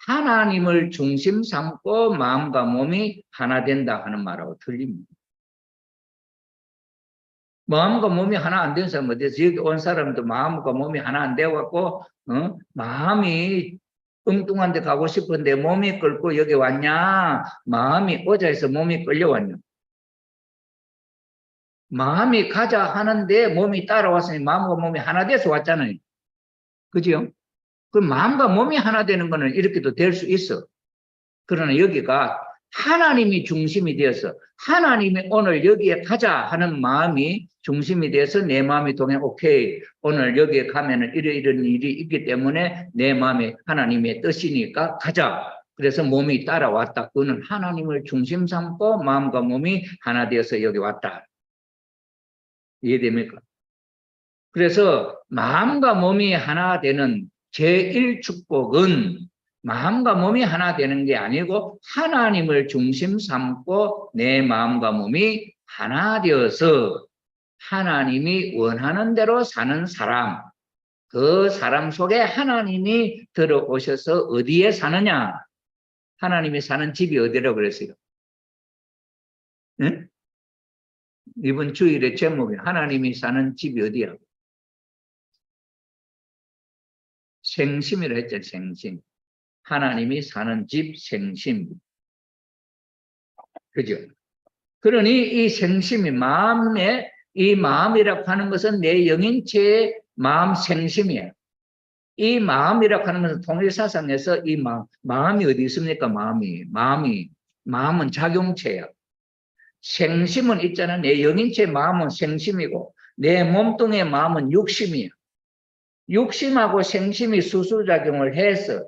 하나님을 중심 삼고 마음과 몸이 하나 된다 하는 말하고 틀립니다. 마음과 몸이 하나 안 된 사람 어디서 여기 온 사람도 마음과 몸이 하나 안 되어갖고 마음이 엉뚱한 데 가고 싶은데 몸이 끌고 여기 왔냐? 마음이 오자 해서 몸이 끌려왔냐? 마음이 가자 하는데 몸이 따라왔으니 마음과 몸이 하나 돼서 왔잖아요. 그죠? 그럼 마음과 몸이 하나 되는 거는 이렇게도 될 수 있어. 그러나 여기가 하나님이 중심이 되어서 하나님이 오늘 여기에 가자 하는 마음이 중심이 돼서 내 마음이 동해 오케이 오늘 여기에 가면은 이런 일이 있기 때문에 내 마음에 하나님의 뜻이니까 가자. 그래서 몸이 따라왔다. 그거는 하나님을 중심 삼고 마음과 몸이 하나 되어서 여기 왔다. 이해됩니까? 그래서 마음과 몸이 하나 되는 제1축복은 마음과 몸이 하나 되는 게 아니고 하나님을 중심 삼고 내 마음과 몸이 하나 되어서 하나님이 원하는 대로 사는 사람, 그 사람 속에 하나님이 들어오셔서 어디에 사느냐? 하나님이 사는 집이 어디라고 그랬어요? 응? 이번 주일의 제목이 하나님이 사는 집이 어디야? 생심이라 했죠. 생심. 하나님이 사는 집 생심. 그죠? 그러니 이 생심이 마음에 이 마음이라고 하는 것은 내 영인체의 마음 생심이에요. 이 마음이라고 하는 것은 통일사상에서 이 마음이 어디 있습니까? 마음은 작용체야. 생심은 있잖아. 내 영인체의 마음은 생심이고 내 몸뚱이의 마음은 육심이야. 육심하고 생심이 수수작용을 해서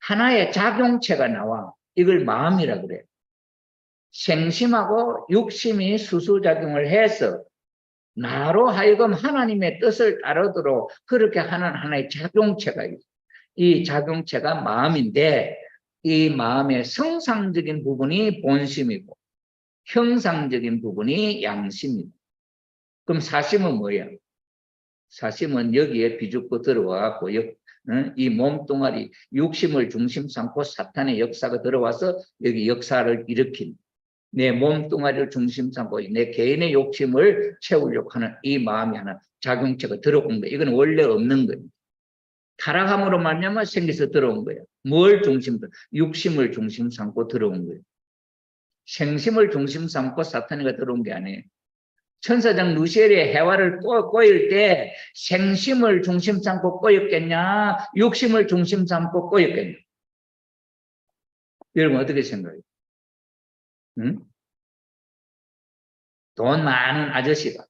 하나의 작용체가 나와. 이걸 마음이라 그래. 생심하고 육심이 수수작용을 해서 나로 하여금 하나님의 뜻을 따르도록 그렇게 하는 하나의 작용체가 있어. 이 작용체가 마음인데 이 마음의 성상적인 부분이 본심이고 형상적인 부분이 양심이고 그럼 사심은 뭐야? 사심은 여기에 비죽고 들어와갖고 이 몸뚱아리 육심을 중심 삼고 사탄의 역사가 들어와서 여기 역사를 일으킨 내 몸뚱아리를 중심 삼고 내 개인의 욕심을 채우려고 하는 이 마음이 하나 작용체가 들어온 거예요. 이건 원래 없는 거예요. 타락함으로 말미암아 생겨서 들어온 거예요. 뭘 중심? 육심을 중심 삼고 들어온 거예요. 생심을 중심 삼고 사탄이가 들어온 게 아니에요. 천사장 루시엘이 해와를 꼬일 때 생심을 중심 삼고 꼬였겠냐? 육심을 중심 삼고 꼬였겠냐? 여러분 어떻게 생각해요? 응? 돈 많은 아저씨가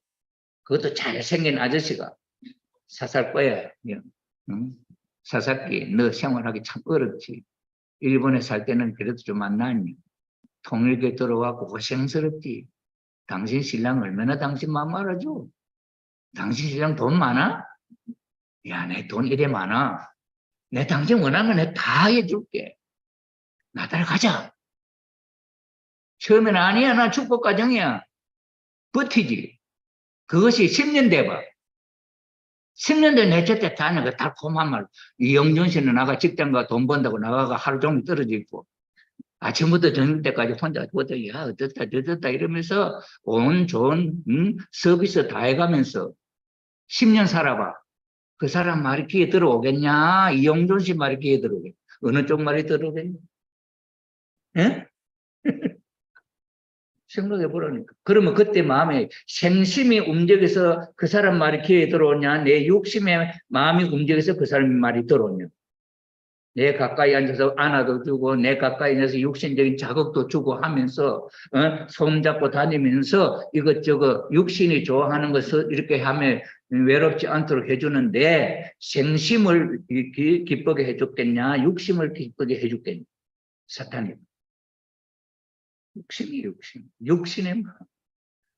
그것도 잘생긴 아저씨가 사살 거야. 응? 사살기 너 생활하기 참 어렵지. 일본에 살 때는 그래도 좀 만나니 통일교에 들어와고 고생스럽지. 당신 신랑 얼마나 당신 마음 알아줘? 당신 신랑 돈 많아? 야, 내 돈 이래 많아. 내 당신 원하는 거 내가 다 해줄게. 나 따라가자. 처음에는 아니야. 나 축복 가정이야. 버티지. 그것이 10년 돼봐. 10년 된 넷째 때 다는 거 달콤한 말. 이영준 씨는 나가 직장가 돈 번다고 나가가 하루 종일 떨어져 있고. 아침부터 저녁 때까지 혼자 야 어떻다 이러면서 온 좋은 서비스 다 해가면서 10년 살아봐. 그 사람 말이 귀에 들어오겠냐? 이용준 씨 말이 귀에 들어오겠냐? 어느 쪽 말이 들어오겠냐? 예? 생각해 보라니까. 그러면 그때 마음에 생심이 움직여서 그 사람 말이 귀에 들어오냐? 내 육심의 마음이 움직여서 그 사람 말이 들어오냐? 내 가까이 앉아서 안아도 주고 내 가까이 앉아서 육신적인 자극도 주고 하면서 손잡고 다니면서 이것저것 육신이 좋아하는 것을 이렇게 하면 외롭지 않도록 해주는데 생심을 기쁘게 해줬겠냐? 육심을 기쁘게 해줬겠냐? 사탄이. 육신의 마음.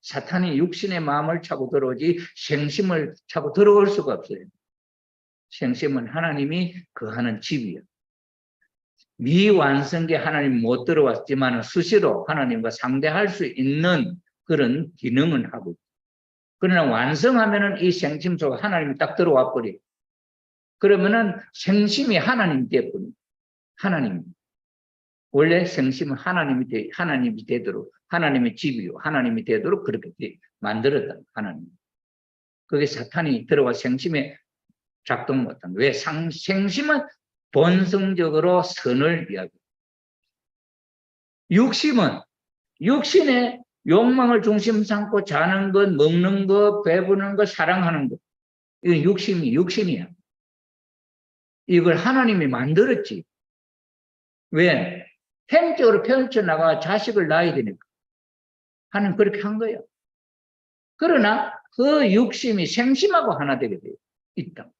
사탄이 육신의 마음을 차고 들어오지 생심을 차고 들어올 수가 없어요. 생심은 하나님이 거하는 집이에요. 미완성계 하나님 못 들어왔지만 수시로 하나님과 상대할 수 있는 그런 기능은 하고, 그러나 완성하면은 이 생심 속에 하나님이 딱 들어와 버려. 그러면은 생심이 하나님 되버려. 하나님. 원래 생심은 하나님이 되도록, 하나님의 집이요. 하나님이 되도록 그렇게 만들었다. 하나님. 그게 사탄이 들어와 생심에 작동 못한다. 왜? 생심은 본성적으로 선을 이야기해요. 육심은 육신의 욕망을 중심 삼고 자는 것, 먹는 것, 배부는 것, 사랑하는 것. 이건 육신이야. 이걸 하나님이 만들었지. 왜? 행적으로 펼쳐나가 자식을 낳아야 되니까. 하나님 그렇게 한 거예요. 그러나 그 육심이 생심하고 하나 되게 돼요. 있다.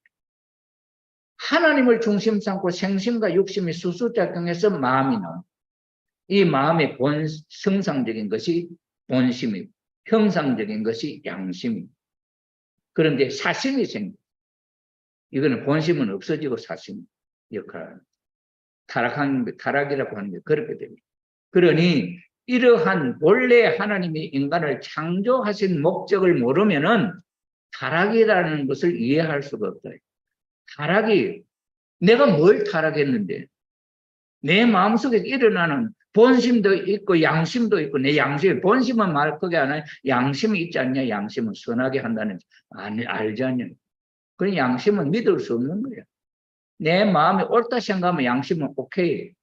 하나님을 중심 삼고 생심과 육심이 수수작용해서 마음이 나옵니다. 이 마음의 성상적인 것이 본심이고 형상적인 것이 양심이고, 그런데 사심이 생겨. 이거는 본심은 없어지고 사심 역할을 타락이라고 하는 게 그렇게 됩니다. 그러니 이러한 원래 하나님이 인간을 창조하신 목적을 모르면은 타락이라는 것을 이해할 수가 없다. 타락이, 내가 뭘 타락했는데? 내 마음속에 일어나는 본심도 있고 양심도 있고, 내 양심, 본심은 말 크게 안 해. 양심이 있지 않냐? 양심은 선하게 한다는, 알지 않냐? 그 양심은 믿을 수 없는 거야. 내 마음이 옳다 생각하면 양심은 오케이.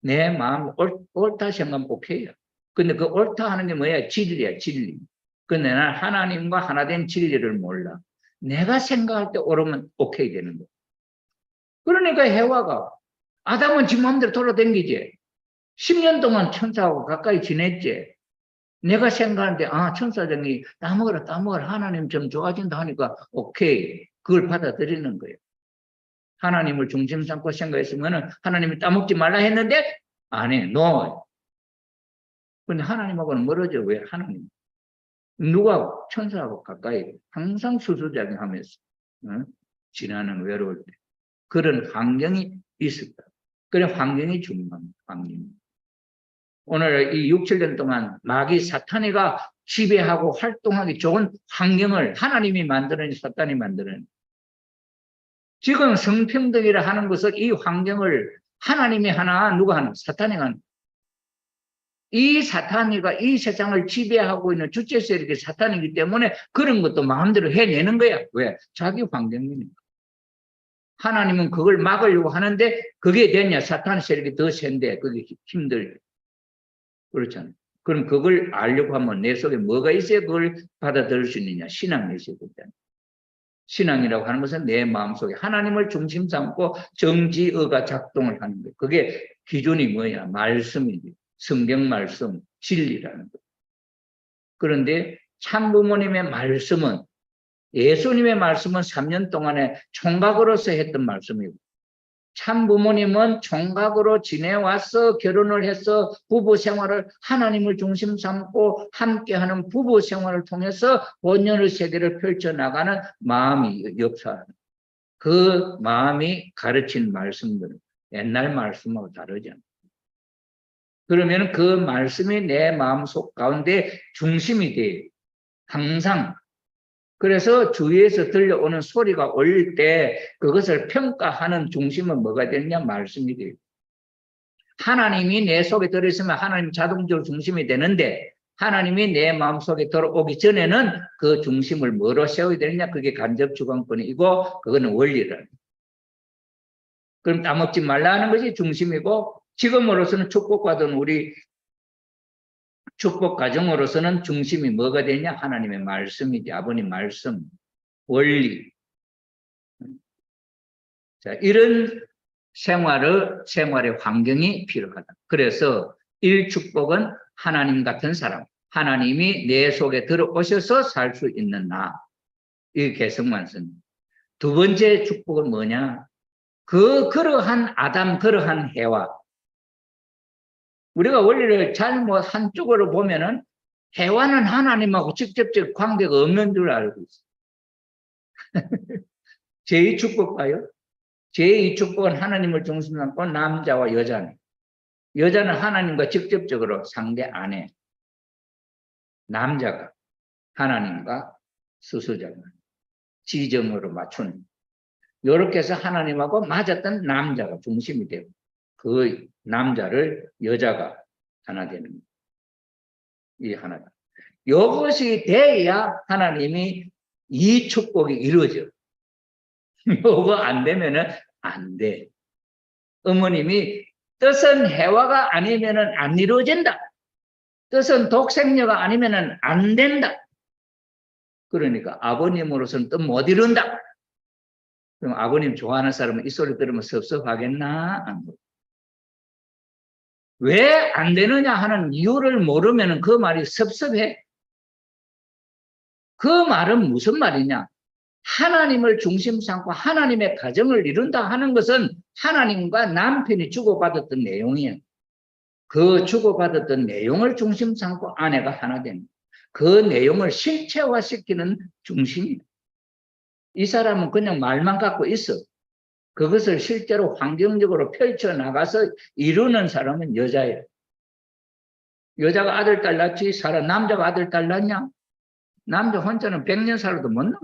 내 마음이 옳다 생각하면 오케이야. 근데 그 옳다 하는 게 뭐야? 진리야, 진리. 근데 난 하나님과 하나 된 진리를 몰라. 내가 생각할 때 옳으면 오케이 되는 거야. 그러니까 해와가, 아담은 지 마음대로 돌아다니지. 10년 동안 천사하고 가까이 지냈지. 내가 생각하는데, 천사장이 따먹어라, 하나님 좀 좋아진다 하니까 오케이. 그걸 받아들이는 거예요. 하나님을 중심 삼고 생각했으면 하나님이 따먹지 말라 했는데 안 해. No. 근데 하나님하고는 멀어져. 왜? 하나님. 누가 천사하고 가까이 항상 수수작용하면서 지나는 외로울 때 그런 환경이 있었다. 그런 환경이 중요한 환경. 오늘 이 6, 7년 동안 마귀 사탄이가 지배하고 활동하기 좋은 환경을 하나님이 만드는, 사탄이 만드는. 지금 성평등이라 하는 것은 이 환경을 하나님이 하나, 누가 하나? 사탄이 하나. 이 사탄이가 이 세상을 지배하고 있는 주체 세력이 사탄이기 때문에 그런 것도 마음대로 해내는 거야. 왜? 자기 환경이니까. 하나님은 그걸 막으려고 하는데 그게 되냐? 사탄 세력이 더 센데 그게 힘들게. 그렇잖아요. 그럼 그걸 알려고 하면 내 속에 뭐가 있어야 그걸 받아들일 수 있느냐? 신앙이 있어야 되잖아요. 신앙이라고 하는 것은 내 마음속에 하나님을 중심 삼고 정지의가 작동을 하는 거예요. 그게 기준이 뭐야? 말씀이지. 성경 말씀, 진리라는 거. 그런데 참부모님의 말씀은, 예수님의 말씀은 3년 동안에 총각으로서 했던 말씀이고, 참부모님은 총각으로 지내와서 결혼을 해서 부부 생활을, 하나님을 중심 삼고 함께하는 부부 생활을 통해서 본연의 세계를 펼쳐나가는 마음이 역사하는, 그 마음이 가르친 말씀들은 옛날 말씀하고 다르지 않아요. 그러면 그 말씀이 내 마음속 가운데 중심이 돼요. 항상. 그래서 주위에서 들려오는 소리가 올 때 그것을 평가하는 중심은 뭐가 되느냐? 말씀이 돼요. 하나님이 내 속에 들어있으면 하나님 자동적으로 중심이 되는데 하나님이 내 마음속에 들어오기 전에는 그 중심을 뭐로 세워야 되느냐? 그게 간접 주관권이고 그거는 원리를. 그럼 따먹지 말라는 것이 중심이고 지금으로서는 축복받은 우리 축복 가정으로서는 중심이 뭐가 되냐? 하나님의 말씀이지. 아버님 말씀, 원리. 자, 이런 생활의 환경이 필요하다. 그래서 1축복은 하나님 같은 사람, 하나님이 내 속에 들어오셔서 살 수 있는 나. 이 개성만선. 두 번째 축복은 뭐냐? 그러한 아담, 그러한 해와. 우리가 원리를 잘못 한쪽으로 보면은 해와는 하나님하고 직접적 관계가 없는 줄 알고 있어요. 제2축복 봐요. 제2축복은 하나님을 중심으로 삼고 남자와 여자는. 여자는 하나님과 직접적으로 상대 안 해. 남자가 하나님과 수수자가 지점으로 맞추는. 이렇게 해서 하나님하고 맞았던 남자가 중심이 되고 그 남자를 여자가 하나 되는 거예요. 이 하나가. 이것이 돼야 하나님이 이 축복이 이루어져. 이거 안 되면은 안 돼. 어머님이 뜻은 해와가 아니면은 안 이루어진다. 뜻은 독생녀가 아니면은 안 된다. 그러니까 아버님으로서는 뜻 못 이룬다. 그럼 아버님 좋아하는 사람은 이 소리 들으면 섭섭하겠나? 왜 안 되느냐 하는 이유를 모르면 그 말이 섭섭해. 그 말은 무슨 말이냐? 하나님을 중심 삼고 하나님의 가정을 이룬다 하는 것은 하나님과 남편이 주고받았던 내용이에요. 그 주고받았던 내용을 중심 삼고 아내가 하나 되는 그 내용을 실체화시키는 중심이에요. 이 사람은 그냥 말만 갖고 있어. 그것을 실제로 환경적으로 펼쳐나가서 이루는 사람은 여자예요. 여자가 아들, 딸 낳지 남자가 아들, 딸 낳냐? 남자 혼자는 100년 살아도 못 낳아.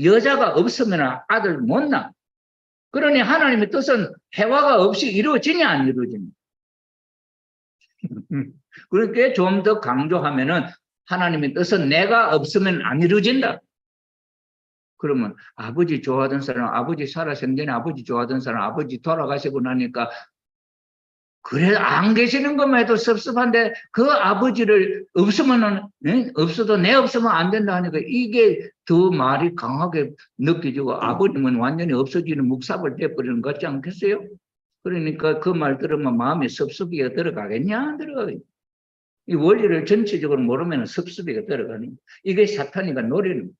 여자가 없으면 아들 못 낳아. 그러니 하나님의 뜻은 해와가 없이 이루어지냐 안 이루어지냐. 그렇게 좀 더 강조하면은 하나님의 뜻은 내가 없으면 안 이루어진다. 그러면 아버지 좋아하던 사람, 아버지 살아 생전에 아버지 좋아하던 사람, 아버지 돌아가시고 나니까 그래 안 계시는 것만 해도 섭섭한데 그 아버지를 없으면은 없어도 내 없으면 안 된다 하니까 이게 더 말이 강하게 느껴지고 아버님은 완전히 없어지는 묵삽을 돼버리는 것 같지 않겠어요? 그러니까 그 말 들으면 마음에 섭섭이가 들어가겠냐? 안 들어가겠냐? 이 원리를 전체적으로 모르면 섭섭이가 들어가니 이게 사탄이가 노리는.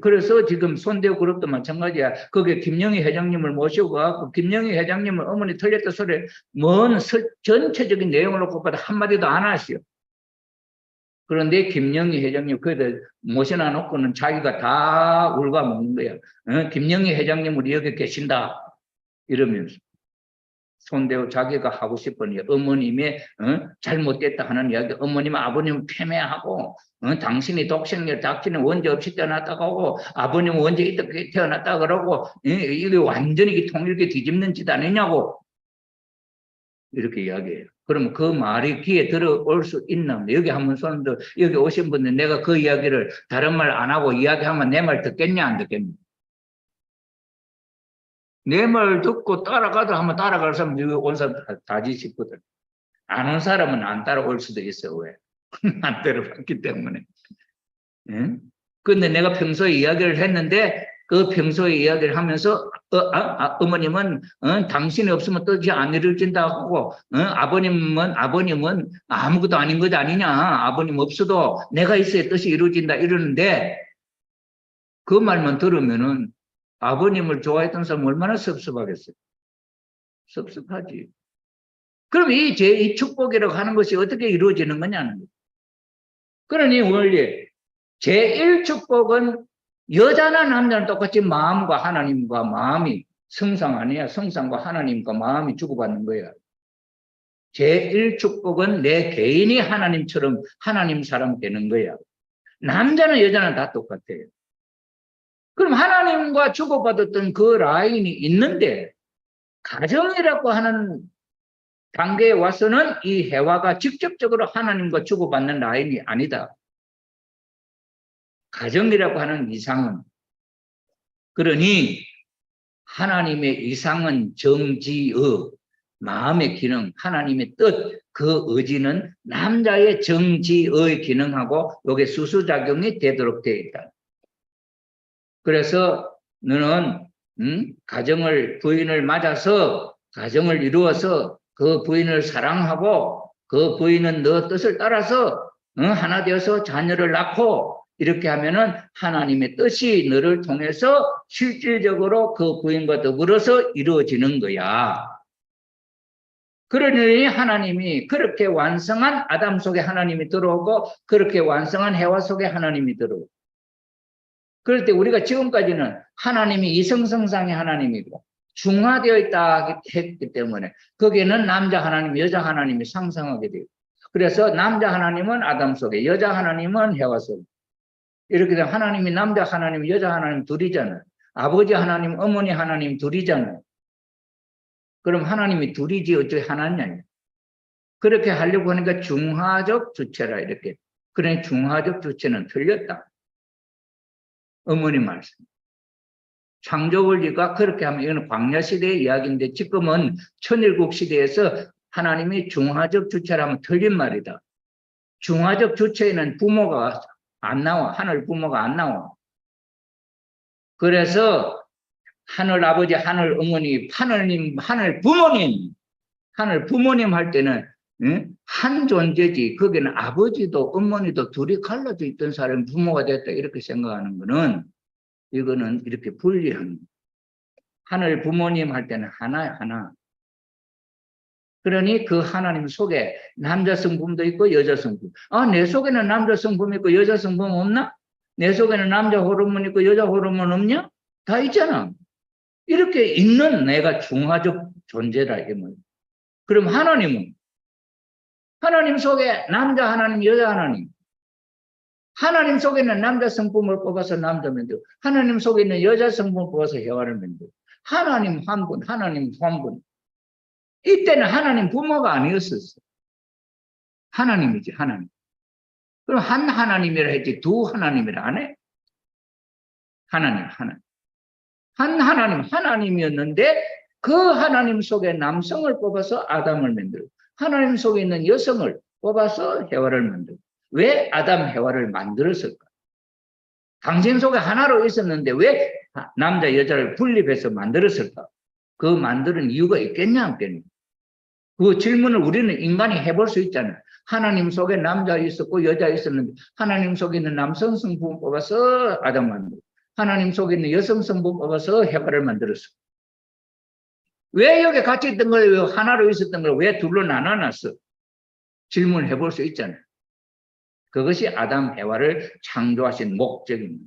그래서 지금 손대우 그룹도 마찬가지야. 거기에 김영희 회장님을 모시고 가고 김영희 회장님을 어머니 틀렸다 소리 전체적인 내용을 놓고 봐도 한마디도 안 하시오. 그런데 김영희 회장님 그들 모셔놔 놓고는 자기가 다 울고 먹는 거야. 김영희 회장님은 여기 계신다. 이러면서. 손대우 자기가 하고 싶은 어머님의 잘못됐다 하는 이야기, 어머님 아버님 패매하고 당신이 독생녀 당신은 언제 없이 태어났다고 하고 아버님은 언제 이렇게 태어났다 그러고 이게 완전히 통일게 뒤집는 짓 아니냐고 이렇게 이야기해요. 그러면 그 말이 귀에 들어올 수 있나? 여기 한번 손들 여기 오신 분들 내가 그 이야기를 다른 말 안 하고 이야기하면 내 말 듣겠냐 안 듣겠냐? 내 말 듣고 따라가다 하면 따라갈 사람 여기 온 사람 다지 싶거든. 안 온 사람은 안 따라올 수도 있어. 왜? 안 따라봤기 때문에. 근데 내가 평소에 이야기를 했는데 그 평소에 이야기를 하면서 어머님은 당신이 없으면 뜻이 안 이루어진다 하고 아버님은 아무것도 아닌 것 아니냐. 아버님 없어도 내가 있어야 뜻이 이루어진다 이러는데 그 말만 들으면은 아버님을 좋아했던 사람 얼마나 섭섭하겠어요. 섭섭하지. 그럼 이 축복이라고 하는 것이 어떻게 이루어지는 거냐는 거예요. 그러니 원래 제1축복은 여자나 남자는 똑같이 마음과 하나님과 마음이 성상 아니야. 성상과 하나님과 마음이 주고받는 거야. 제1축복은 내 개인이 하나님처럼 하나님 사람 되는 거야. 남자는 여자는 다 똑같아요. 그럼 하나님과 주고받았던 그 라인이 있는데 가정이라고 하는 단계에 와서는 이 해와가 직접적으로 하나님과 주고받는 라인이 아니다. 가정이라고 하는 이상은, 그러니 하나님의 이상은 정지의 마음의 기능, 하나님의 뜻, 그 의지는 남자의 정지의 기능하고 이게 수수작용이 되도록 되어 있다. 그래서 너는 가정을, 부인을 맞아서 가정을 이루어서 그 부인을 사랑하고 그 부인은 너 뜻을 따라서 하나 되어서 자녀를 낳고 이렇게 하면은 하나님의 뜻이 너를 통해서 실질적으로 그 부인과 더불어서 이루어지는 거야. 그러니 하나님이 그렇게 완성한 아담 속에 하나님이 들어오고 그렇게 완성한 해와 속에 하나님이 들어오고, 그럴 때 우리가 지금까지는 하나님이 이성성상의 하나님이고 중화되어 있다 했기 때문에 거기에는 남자 하나님, 여자 하나님이 상상하게 돼요. 그래서 남자 하나님은 아담 속에, 여자 하나님은 해와 속에. 이렇게 되면 하나님이 남자 하나님, 여자 하나님 둘이잖아요. 아버지 하나님, 어머니 하나님 둘이잖아요. 그럼 하나님이 둘이지 어째 하나냐. 그렇게 하려고 하니까 중화적 주체라 이렇게. 그러니 중화적 주체는 틀렸다. 어머니 말씀. 창조원리가 그렇게 하면 이건 광야시대의 이야기인데 지금은 천일국 시대에서 하나님이 중화적 주체라면 틀린 말이다. 중화적 주체에는 부모가 안 나와. 하늘 부모가 안 나와. 그래서 하늘 아버지, 하늘 어머니, 하늘님, 하늘 부모님 할 때는 한 존재지. 거기는 아버지도 어머니도 둘이 갈라져 있던 사람이 부모가 됐다 이렇게 생각하는 거는 이거는 이렇게 분리한, 하늘 부모님 할 때는 하나야, 하나. 그러니 그 하나님 속에 남자 성품도 있고 여자 성품. 아, 내 속에는 남자 성품 있고 여자 성품 없나? 내 속에는 남자 호르몬 있고 여자 호르몬 없냐? 다 있잖아. 이렇게 있는 내가 중화적 존재라 이게 뭐예요. 그럼 하나님은 하나님 속에 남자 하나님, 여자 하나님. 하나님 속에는 남자 성품을 뽑아서 남자 만들고 하나님 속에 있는 여자 성품을 뽑아서 해와를 만들고 하나님 한 분, 하나님 한 분. 이때는 하나님 부모가 아니었었어. 하나님이지, 하나님. 그럼 한 하나님이라 했지 두 하나님이라 안 해? 하나님, 하나님. 한 하나님, 하나님이었는데 그 하나님 속에 남성을 뽑아서 아담을 만들고 하나님 속에 있는 여성을 뽑아서 해와를 만들고. 왜 아담 해와를 만들었을까? 당신 속에 하나로 있었는데 왜 남자 여자를 분립해서 만들었을까? 그 만드는 이유가 있겠냐 없겠냐? 그 질문을 우리는 인간이 해볼 수 있잖아요. 하나님 속에 남자 있었고 여자 있었는데 하나님 속에 있는 남성 성분 뽑아서 아담 만들고 하나님 속에 있는 여성 성분 뽑아서 해와를 만들었어. 왜 여기 같이 있던 걸, 왜 하나로 있었던 걸 왜 둘로 나눠놨어? 질문을 해볼 수 있잖아요. 그것이 아담 해와를 창조하신 목적입니다.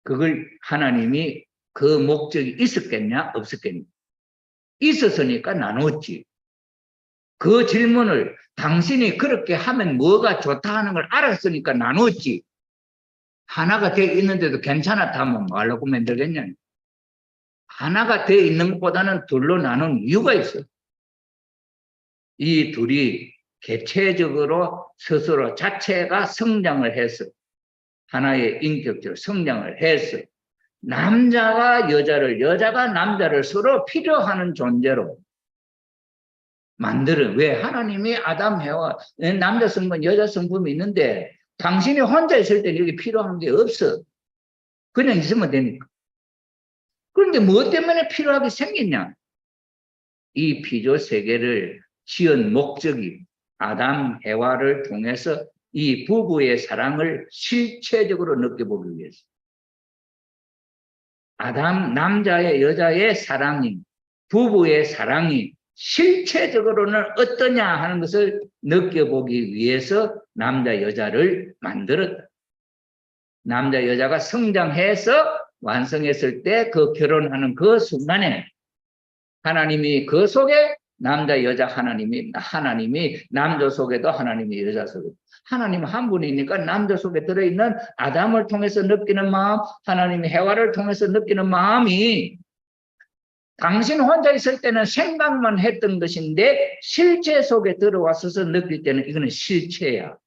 그걸 하나님이 그 목적이 있었겠냐 없었겠냐? 있었으니까 나눴지. 그 질문을 당신이 그렇게 하면 뭐가 좋다 하는 걸 알았으니까 나눴지. 하나가 돼 있는데도 괜찮았다 하면 뭐 하려고 만들겠냐. 하나가 돼 있는 것보다는 둘로 나눈 이유가 있어. 이 둘이 개체적으로 스스로 자체가 성장을 해서 하나의 인격적으로 성장을 해서 남자가 여자를, 여자가 남자를 서로 필요하는 존재로 만드는. 왜 하나님이 아담 해와 남자 성분 여자 성분이 있는데 당신이 혼자 있을 때 여기 필요한 게 없어. 그냥 있으면 되니까. 그런데 무엇 때문에 필요하게 생겼냐? 이 피조 세계를 지은 목적이 아담 해와를 통해서 이 부부의 사랑을 실체적으로 느껴보기 위해서. 아담 남자의 여자의 사랑이, 부부의 사랑이 실체적으로는 어떠냐 하는 것을 느껴보기 위해서 남자 여자를 만들었다. 남자 여자가 성장해서 완성했을 때 그 결혼하는 그 순간에 하나님이 그 속에 남자 여자 하나님이 남자 속에도 하나님이 여자 속에, 하나님 한 분이니까 남자 속에 들어있는 아담을 통해서 느끼는 마음, 하나님이 해와를 통해서 느끼는 마음이 당신 혼자 있을 때는 생각만 했던 것인데 실체 속에 들어와서 느낄 때는 이거는 실체야.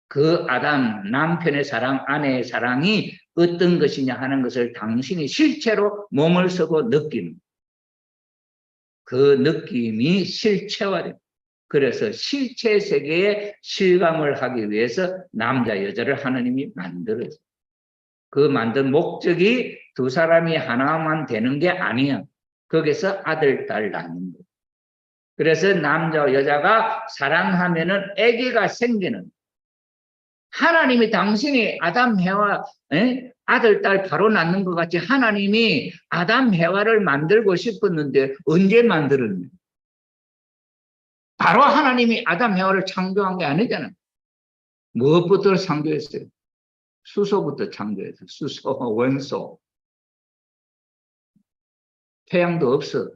그 아담, 남편의 사랑, 아내의 사랑이 어떤 것이냐 하는 것을 당신이 실체로 몸을 쓰고 느끼는 그 느낌이 실체화됩니다. 그래서 실체 세계에 실감을 하기 위해서 남자, 여자를 하나님이 만들었어요. 그 만든 목적이 두 사람이 하나만 되는 게 아니야. 거기서 아들, 딸 낳는 거예요. 그래서 남자, 여자가 사랑하면은 아기가 생기는. 하나님이 당신이 아담, 해와, 아들, 딸 바로 낳는 것 같이 하나님이 아담, 해와를 만들고 싶었는데 언제 만들었냐? 바로 하나님이 아담, 해와를 창조한 게 아니잖아. 무엇부터 창조했어요? 수소부터 창조했어요. 수소, 원소. 태양도 없어.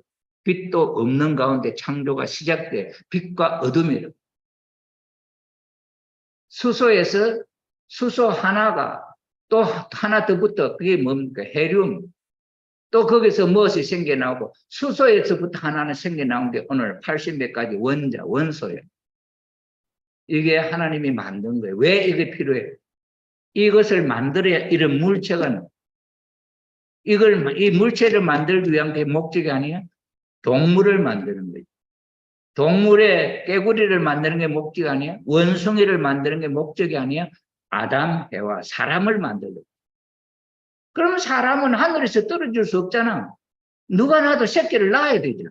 빛도 없는 가운데 창조가 시작돼. 빛과 어둠이라. 수소에서 수소 하나가 또 하나 더 붙어. 그게 뭡니까? 헤륨. 또 거기서 무엇이 생겨나오고 수소에서부터 하나는 생겨나온 게 오늘 80몇 가지 원자, 원소예요. 이게 하나님이 만든 거예요. 왜 이게 필요해요? 이것을 만들어야 이런 물체가 나와요. 이 물체를 만들기 위한 게 목적이 아니야? 동물을 만드는 거예요. 동물의 깨구리를 만드는 게 목적이 아니야? 원숭이를 만드는 게 목적이 아니야? 아담, 해와, 사람을 만들고. 그러면 사람은 하늘에서 떨어질 수 없잖아. 누가 나도 새끼를 낳아야 되죠.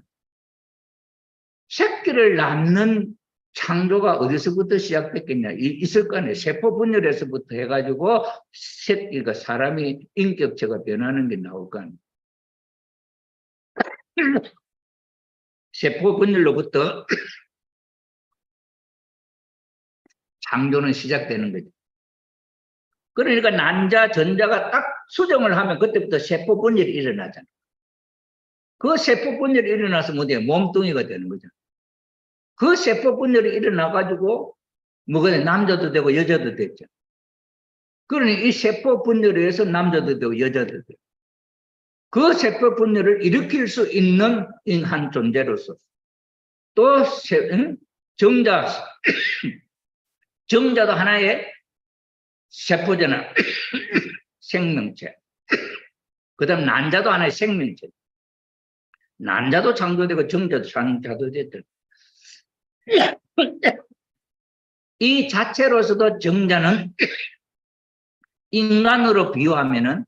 새끼를 낳는 창조가 어디서부터 시작됐겠냐? 있을 거 아니에요. 세포 분열에서부터 해가지고 새끼가 사람이 인격체가 변하는 게 나올 거 아니에요. 세포 분열로부터 창조는 시작되는 거죠. 그러니까 난자, 전자가 딱 수정을 하면 그때부터 세포 분열이 일어나잖아요. 그 세포 분열이 일어나서 뭐냐? 몸뚱이가 되는 거죠. 그 세포 분열이 일어나가지고 뭐가 남자도 되고 여자도 됐죠. 그러니 이 세포 분열에 의해서 남자도 되고 여자도 되고 그 세포 분열을 일으킬 수 있는 한 존재로서 또 정자도 하나의 세포잖아. 생명체. 그 다음 난자도 하나의 생명체. 난자도 창조되고 정자도 창조되고 됐다. 이 자체로서도 정자는 인간으로 비유하면은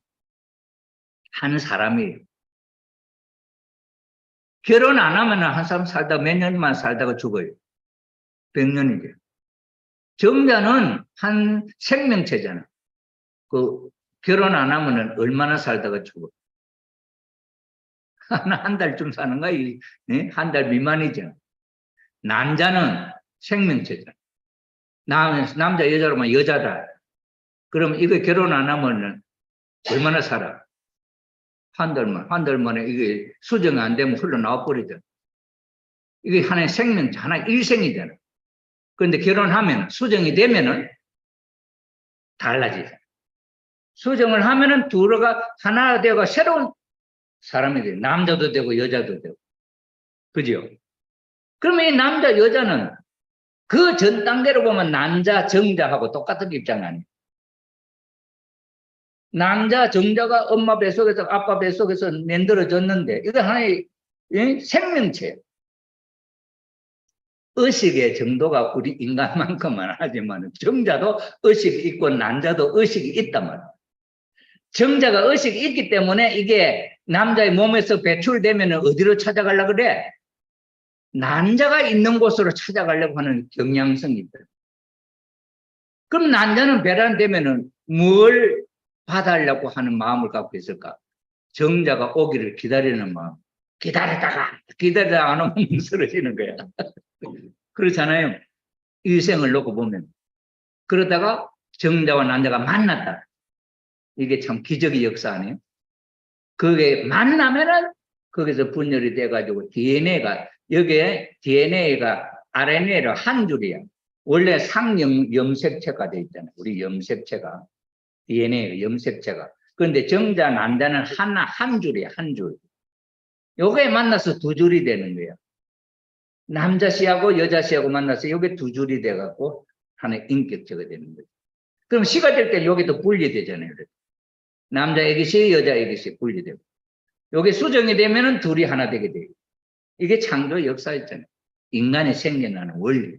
한 사람이에요. 결혼 안 하면 한 사람 살다 몇 년만 살다가 죽어요. 100년이죠. 정자는 한 생명체잖아. 그 결혼 안 하면은 얼마나 살다가 죽어. 한 달쯤 사는 거야. 한 달 미만이죠. 남자는 생명체잖아. 남자, 여자로만 여자다. 그럼 이거 결혼 안 하면은 얼마나 살아? 한 달 만에 이게 수정이 안 되면 흘러나와 버리잖아. 이게 하나의 생명체, 하나의 일생이잖아. 그런데 결혼하면, 수정이 되면은 달라지잖아. 수정을 하면은 둘가 하나 되고 새로운 사람이 돼. 남자도 되고 여자도 되고. 그죠? 그러면 이 남자, 여자는 그 전 단계로 보면 남자, 정자하고 똑같은 입장 아니에요. 남자, 정자가 엄마 뱃속에서 아빠 뱃속에서 만들어졌는데 이거 하나의 생명체. 의식의 정도가 우리 인간만큼은 하지만 정자도 의식이 있고 남자도 의식이 있단 말이에요. 정자가 의식이 있기 때문에 이게 남자의 몸에서 배출되면 어디로 찾아가려고 그래? 남자가 있는 곳으로 찾아가려고 하는 경향성이 있다. 그럼 남자는 배란되면은 뭘 받아려고 하는 마음을 갖고 있을까? 정자가 오기를 기다리는 마음. 기다리다가 안 오면 쓰러지는 거야. 그렇잖아요. 일생을 놓고 보면. 그러다가 정자와 남자가 만났다. 이게 참 기적의 역사 아니에요? 그게 만나면은 거기서 분열이 돼가지고 DNA가, 여기에 DNA가 RNA로 한 줄이야. 원래 상염색체가 돼 있잖아요. 우리 염색체가. DNA 염색체가. 그런데 정자, 남자는 한 줄이야, 한 줄. 요게 만나서 두 줄이 되는 거예요. 남자 씨하고 여자 씨하고 만나서 요게 두 줄이 돼갖고 하나의 인격체가 되는 거죠. 그럼 씨가 될 때 여기도 분리되잖아요. 남자 애기씨, 여자 애기씨 분리되고. 요게 수정이 되면은 둘이 하나 되게 돼요. 이게 창조 역사였잖아요. 인간이 생겨나는 원리.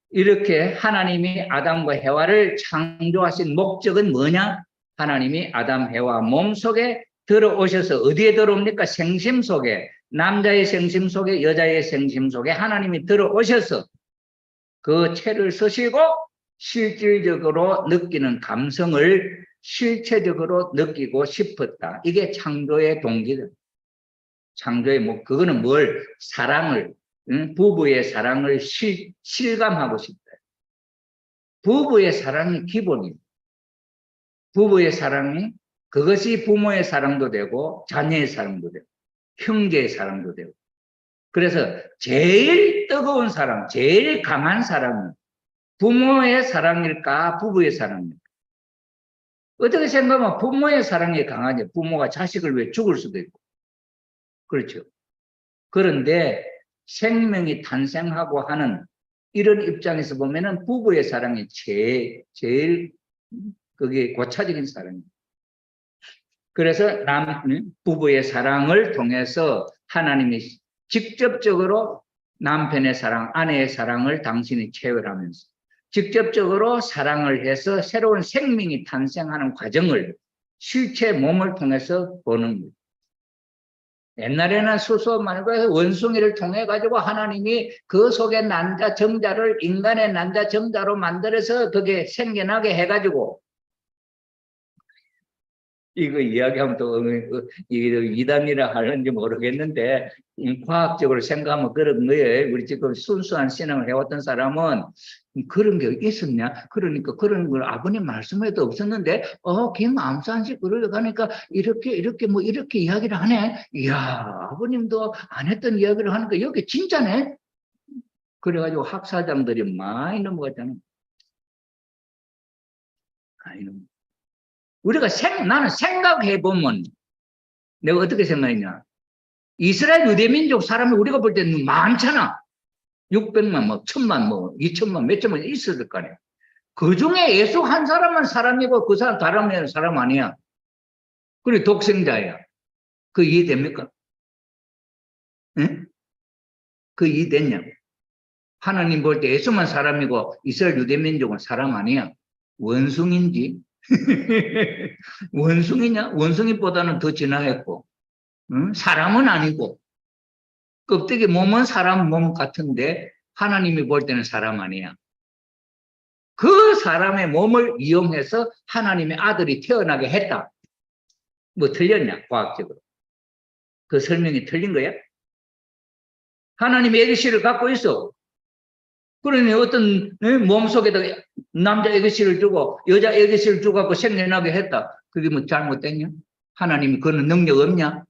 이렇게 하나님이 아담과 해와를 창조하신 목적은 뭐냐? 하나님이 아담, 해와 몸속에 들어오셔서 어디에 들어옵니까? 생심 속에, 남자의 생심 속에, 여자의 생심 속에 하나님이 들어오셔서 그 채를 쓰시고 실질적으로 느끼는 감성을 실체적으로 느끼고 싶었다. 이게 창조의 동기다. 창조의 뭐 그거는 뭘 사랑을 부부의 사랑을 실감하고 싶다. 부부의 사랑이 기본입니다. 부부의 사랑이 그것이 부모의 사랑도 되고 자녀의 사랑도 되고 형제의 사랑도 되고 그래서 제일 뜨거운 사랑, 제일 강한 사랑은 부모의 사랑일까 부부의 사랑일까? 어떻게 생각하면 부모의 사랑이 강하죠. 부모가 자식을 위해 죽을 수도 있고 그렇죠. 그런데 생명이 탄생하고 하는 이런 입장에서 보면은 부부의 사랑이 제일 그게 고차적인 사랑입니다. 그래서 부부의 사랑을 통해서 하나님이 직접적으로 남편의 사랑, 아내의 사랑을 당신이 체험하면서 직접적으로 사랑을 해서 새로운 생명이 탄생하는 과정을 실체 몸을 통해서 보는 거예요. 옛날에는 수소 말고 원숭이를 통해 가지고 하나님이 그 속에 난자 정자를 인간의 난자 정자로 만들어서 그게 생겨나게 해가지고 이거 이야기하면 또 이게 이단이라 하는지 모르겠는데 과학적으로 생각하면 그런 거예요. 우리 지금 순수한 신앙을 해왔던 사람은 그런 게 있었냐? 그러니까 그런 걸 아버님 말씀에도 없었는데 김암산식 그러려가니까 이렇게 뭐 이렇게 이야기를 하네. 이야 아버님도 안 했던 이야기를 하니까 여기 진짜네. 그래가지고 학사장들이 많이 넘어갔잖아. 우리가 나는 생각해보면 내가 어떻게 생각했냐. 이스라엘 유대민족 사람이 우리가 볼 때는 많잖아. 600만, 뭐, 1000만, 뭐, 2000만, 몇 천만 있을 거 아니야. 그 중에 예수 한 사람만 사람이고 그 사람 다른 사람 아니야. 그리고 독생자야. 그 이해됩니까? 응? 그 이해됐냐고. 하나님 볼 때 예수만 사람이고 이스라엘 유대민족은 사람 아니야. 원숭인지. 원숭이냐? 원숭이보다는 더 진화했고. 응? 사람은 아니고. 껍데기 몸은 사람 몸 같은데 하나님이 볼 때는 사람 아니야. 그 사람의 몸을 이용해서 하나님의 아들이 태어나게 했다. 뭐 틀렸냐? 과학적으로. 그 설명이 틀린 거야? 하나님의 애기씨를 갖고 있어. 그러니 어떤 몸속에다 남자 애기씨를 주고 여자 애기씨를 주고 생겨나게 했다. 그게 뭐 잘못됐냐? 하나님이 그런 능력 없냐?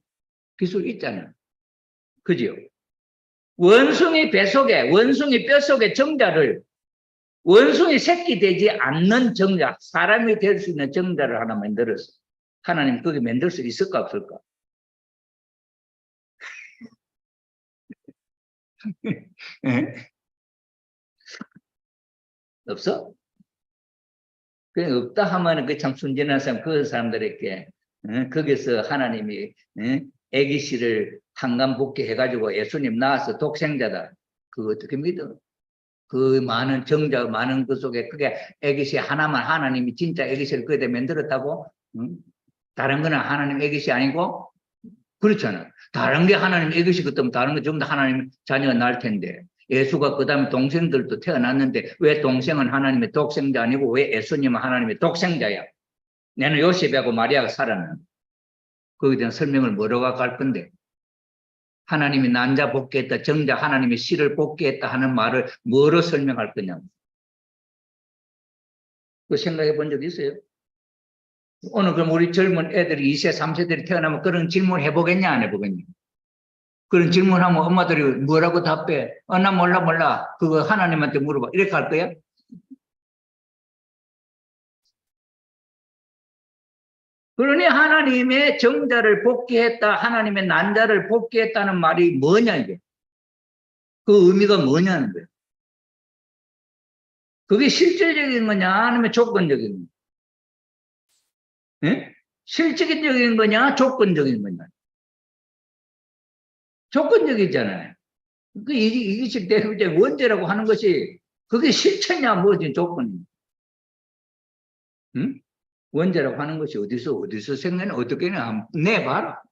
기술 있잖아요. 그죠? 원숭이 뱃속에 원숭이 뼛속에 정자를 원숭이 새끼 되지 않는 정자 사람이 될 수 있는 정자를 하나 만들었어. 하나님 그게 만들 수 있을까 없을까? 없어? 그냥 없다 하면은 그 참 순진한 사람 그 사람들에게 거기서 하나님이 애기씨를 한간복귀 해가지고 예수님 낳아서 독생자다. 그거 어떻게 믿어? 그 많은 정자 많은 그 속에 그게 애기씨 하나만 하나님이 진짜 애기씨를 그에 만들었다고? 다른 거는 하나님 애기씨 아니고 그렇잖아. 다른 게 하나님 애기씨 같으면 다른 거 전부 다 하나님 자녀가 날 텐데 예수가 그 다음에 동생들도 태어났는데 왜 동생은 하나님의 독생자 아니고 왜 예수님은 하나님의 독생자야? 나는 요셉하고 마리아가 살았는데 거기에 대한 설명을 뭐라고 할 건데 하나님이 난자 복귀했다 정자 하나님이 씨를 복귀했다 하는 말을 뭐로 설명할 거냐고. 그 생각해 본 적 있어요? 오늘 그럼 우리 젊은 애들이 2세 3세들이 태어나면 그런 질문 해보겠냐 안 해보겠냐? 그런 질문하면 엄마들이 뭐라고 답해? 나 몰라. 그거 하나님한테 물어봐. 이렇게 할 거야? 그러니 하나님의 정자를 복귀했다, 하나님의 난자를 복귀했다는 말이 뭐냐 이게. 그 의미가 뭐냐는 거예요. 그게 실질적인 거냐 아니면 조건적인 거냐? 예? 실질적인 거냐 조건적인 거냐? 조건적이잖아요. 이게 대로 이제 원죄라고 하는 것이 그게 실체냐 뭐지 조건이냐? 응? 원죄라고 하는 것이 어디서 생겨나 어떻게냐 내봐라.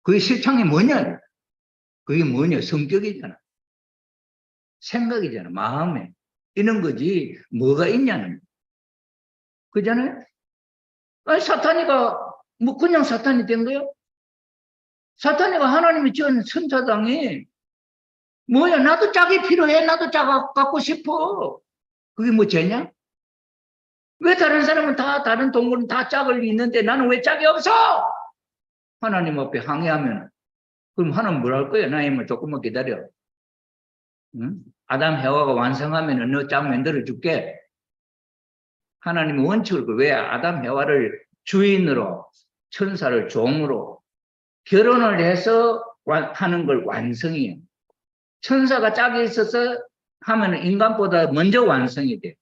그게 실상이 뭐냐? 그게 뭐냐? 성격이잖아. 생각이잖아. 마음에. 이런 거지 뭐가 있냐는. 그잖아요? 아니 사탄이가 뭐 그냥 사탄이 된 거요? 사탄이가 하나님이 지은 천사당이 뭐야 나도 짝이 필요해. 나도 짝 갖고 싶어. 그게 뭐 죄냐? 왜 다른 사람은 다른 동물은 다 짝을 있는데 나는 왜 짝이 없어? 하나님 앞에 항의하면 그럼 하나님 뭘 할 거야? 나이면 조금만 기다려. 응? 아담 해와가 완성하면 너 짝 만들어 줄게. 하나님의 원칙을 왜 아담 해와를 주인으로 천사를 종으로 결혼을 해서 하는 걸 완성이에요. 천사가 짝이 있어서 하면 인간보다 먼저 완성이 돼요.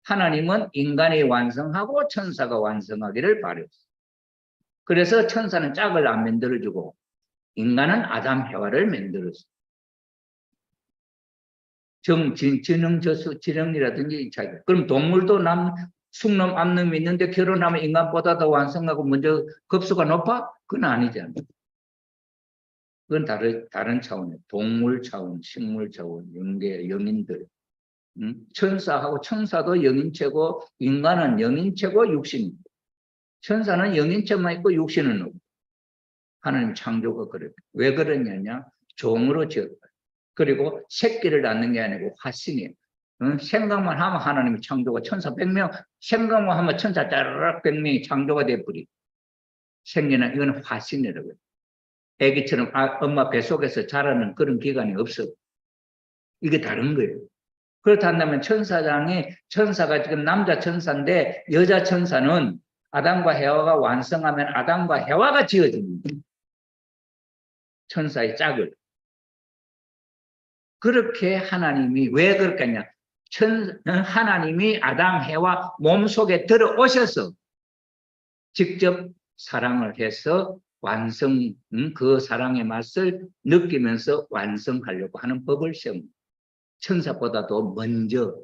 하나님은 인간이 완성하고 천사가 완성하기를 바랬어요. 그래서 천사는 짝을 안 만들어주고 인간은 아담 해와를 만들었어요. 지능이라든지 차이. 그럼 동물도 숙놈, 암놈이 있는데 결혼하면 인간보다 더 완성하고 먼저 급수가 높아? 그건 아니잖아요. 그건 다른 차원이에요. 동물 차원, 식물 차원, 영인들. 천사하고 천사도 영인체고 인간은 영인체고 육신입니다. 천사는 영인체만 있고 육신은 없고. 하나님 창조가 그래요. 왜 그러냐냐? 종으로 지었다. 그리고 새끼를 낳는 게 아니고 화신이에요. 생각만 하면 하나님의 창조가 천사 100명, 생각만 하면 천사 짜르륵 100명이 창조가 돼버리. 생기는 이건 화신이라고요. 애기처럼 엄마 뱃속에서 자라는 그런 기간이 없어. 이게 다른 거예요. 그렇다면 천사가 지금 남자 천사인데 여자 천사는 아담과 해와가 완성하면 아담과 해와가 지어집니다. 천사의 짝을. 그렇게 하나님이 왜 그렇겠냐? 하나님이 아담 해와 몸속에 들어오셔서 직접 사랑을 해서 그 사랑의 맛을 느끼면서 완성하려고 하는 법을 세웁니다. 천사보다도 먼저.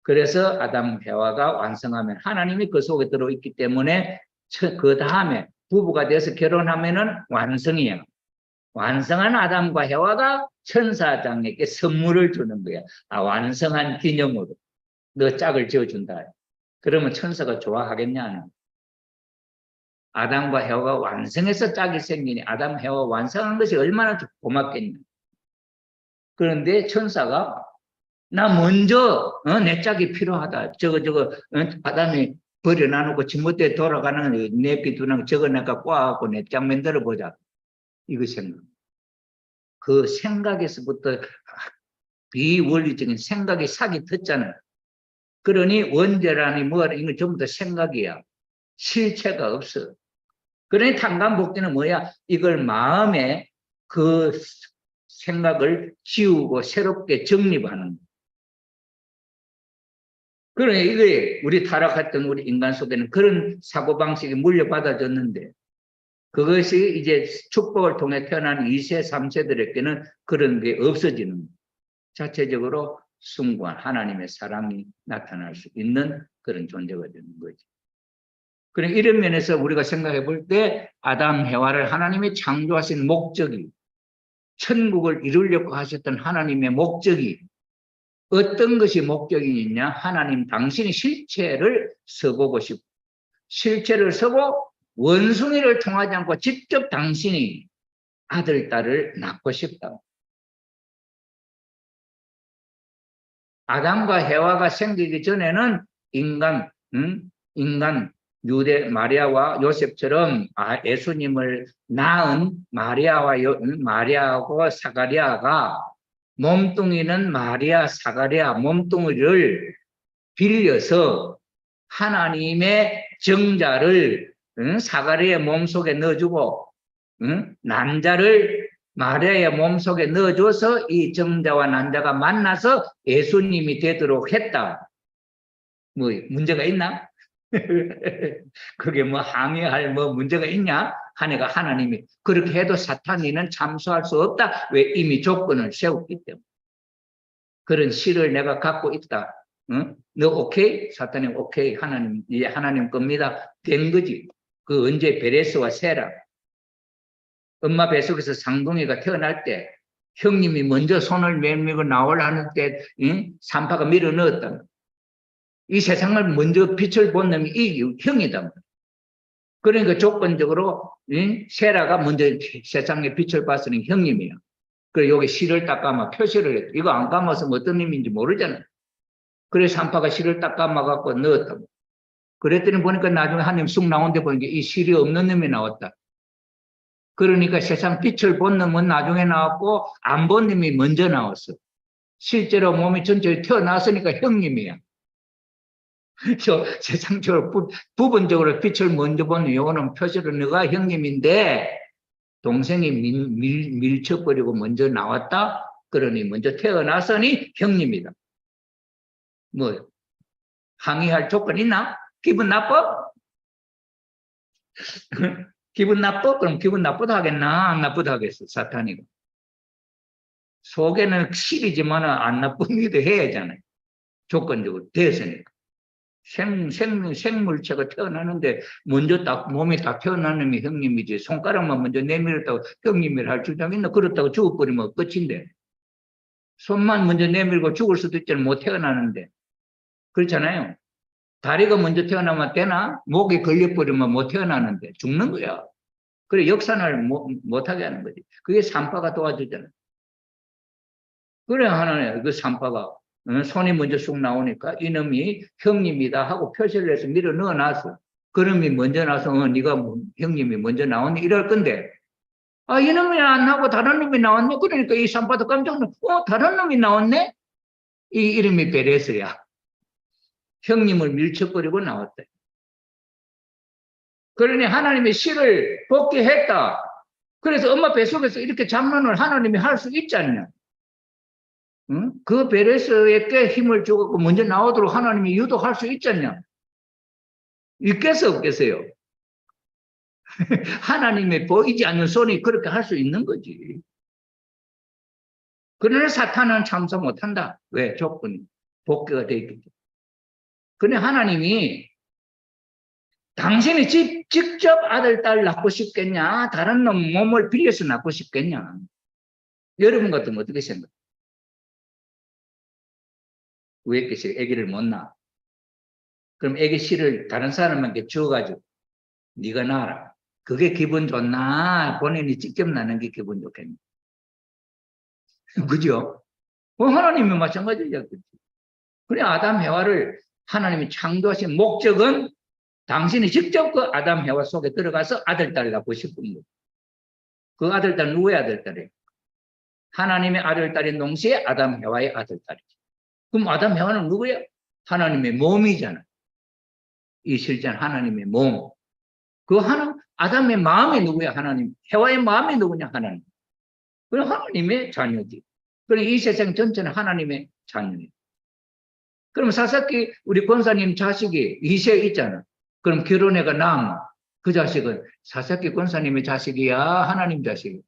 그래서 아담 해와가 완성하면 하나님이 그 속에 들어있기 때문에 그 다음에 부부가 돼서 결혼하면은 완성이에요. 완성한 아담과 해와가 천사장에게 선물을 주는 거야. 완성한 기념으로. 너 짝을 지어준다. 그러면 천사가 좋아하겠냐? 아담과 해와가 완성해서 짝이 생기니 아담 해와 완성한 것이 얼마나 고맙겠냐. 그런데 천사가 나 먼저 내 짝이 필요하다. 아담이 버려놔놓고 지못대 돌아가는 내 비두랑 저거 내가 꼬아갖고 내 짝 만들어 보자. 이거 생각. 그 생각에서부터 비원리적인 생각이 사기 텄잖아요. 그러니 원죄라니 뭐라 이건 전부 다 생각이야. 실체가 없어. 그러니 탕감복귀는 뭐야? 이걸 마음에 그 생각을 지우고 새롭게 정립하는 거야. 그러니 이게 우리 타락했던 우리 인간 속에는 그런 사고방식이 물려받아졌는데 그것이 이제 축복을 통해 태어난 2세, 3세들에게는 그런 게 없어지는 거예요. 자체적으로 숭고한 하나님의 사랑이 나타날 수 있는 그런 존재가 되는 거죠. 그러니까 이런 면에서 우리가 생각해 볼 때 아담, 해와를 하나님이 창조하신 목적이 천국을 이루려고 하셨던 하나님의 목적이 어떤 것이 목적이냐? 하나님 당신이 실체를 써보고 싶고 실체를 써고 원숭이를 통하지 않고 직접 당신이 아들, 딸을 낳고 싶다. 아담과 해와가 생기기 전에는 인간 유대 마리아와 요셉처럼 예수님을 낳은 마리아하고 사가랴가 몸뚱이는 마리아, 사가랴 몸뚱이를 빌려서 하나님의 정자를 사가랴의 몸속에 넣어주고 난자를 마리아의 몸속에 넣어줘서 이 정자와 난자가 만나서 예수님이 되도록 했다. 뭐 문제가 있나? 그게 뭐 항의할 뭐 문제가 있냐? 하니까 하나님이 그렇게 해도 사탄이는 참수할 수 없다. 왜? 이미 조건을 세웠기 때문에. 그런 실을 내가 갖고 있다. 응? 너 오케이? 사탄이 오케이. 하나님, 이제 하나님 겁니다. 된 거지. 그 언제 베레스와 세라. 엄마 뱃속에서 상둥이가 태어날 때 형님이 먼저 손을 내밀고 나오려는 때 산파가 밀어 넣었다. 이 세상을 먼저 빛을 본 놈이 이 형이다. 그러니까 조건적으로 세라가 먼저 세상에 빛을 봤으니 형님이야. 그래 여기 실을 딱 감아 표시를 했다. 이거 안 감아서 어떤 의미인지 모르잖아. 그래서 산파가 실을 딱 감아갖고 넣었다고. 그랬더니 보니까 나중에 하나님 쑥 나온데 보니까 이 실이 없는 놈이 나왔다. 그러니까 세상 빛을 본 놈은 나중에 나왔고 안 본 놈이 먼저 나왔어. 실제로 몸이 전체에 태어났으니까 형님이야. 세상적으로 부분적으로 빛을 먼저 본 요거는 표시를 너가 형님인데 동생이 밀쳐버리고 먼저 나왔다. 그러니 먼저 태어났으니 형님이다. 뭐 항의할 조건 있나? 기분 나빠? 기분 나빠? 그럼 기분 나쁘다 하겠나? 안 나쁘다 하겠어, 사탄이고. 속에는 실이지만 안 나쁜 일도 해야 하잖아요. 조건적으로 됐으니까. 생물체가 태어나는데 먼저 딱 몸이 딱 태어나는 놈이 형님이지. 손가락만 먼저 내밀었다고 형님이라 할 주장 있나? 그렇다고 죽어버리면 끝인데. 손만 먼저 내밀고 죽을 수도 있잖아요. 못 태어나는데. 그렇잖아요. 다리가 먼저 태어나면 되나? 목이 걸려버리면 못 태어나는데 죽는 거야. 그래 역산을 못하게 하는 거지. 그게 산파가 도와주잖아요. 그래 하나님 그 산파가 손이 먼저 쑥 나오니까 이놈이 형님이다 하고 표시를 해서 밀어 넣어놨어. 그놈이 먼저 나서 네가 형님이 먼저 나오니 이럴 건데 아 이놈이 안 나오고 다른 놈이 나왔네. 그러니까 이 산파도 깜짝 놀라 다른 놈이 나왔네. 이 이름이 베레스야. 형님을 밀쳐버리고 나왔다. 그러니 하나님의 실을 복귀했다. 그래서 엄마 뱃속에서 이렇게 장난을 하나님이 할 수 있지 않냐. 응? 그 베레스에게 힘을 주고 먼저 나오도록 하나님이 유도할 수 있지 않냐. 있겠어 없겠어요. 하나님의 보이지 않는 손이 그렇게 할 수 있는 거지. 그러나 사탄은 참사 못한다. 왜? 조건이 복귀가 되어 있기 때문에. 그런데 하나님이 당신이 직접 아들, 딸 낳고 싶겠냐? 다른 놈 몸을 빌려서 낳고 싶겠냐? 여러분 같으면 어떻게 생각해요? 왜 이렇게 아기를 못 낳아? 그럼 아기 씨를 다른 사람한테 주어가지고 네가 낳아라. 그게 기분 좋나? 본인이 직접 낳는 게 기분 좋겠냐? 그죠? 하나님이 마찬가지죠. 그래 아담 해와를 하나님이 창조하신 목적은 당신이 직접 그 아담 해와 속에 들어가서 아들, 딸 낳고 싶은 거. 그 아들, 딸 누구의 아들, 딸이에요? 하나님의 아들, 딸인 동시에 아담 해와의 아들, 딸이죠. 그럼 아담 해와는 누구예요? 하나님의 몸이잖아요. 이 실제는 하나님의 몸. 그 아담의 마음이 누구야? 하나님. 해와의 마음이 누구냐? 하나님. 그럼 하나님의 자녀지. 그럼 이 세상 전체는 하나님의 자녀예요. 그럼 사사기 우리 권사님 자식이 이세 있잖아. 그럼 결혼해가 낳으면 그 자식은 사사기 권사님의 자식이야? 하나님 자식이야?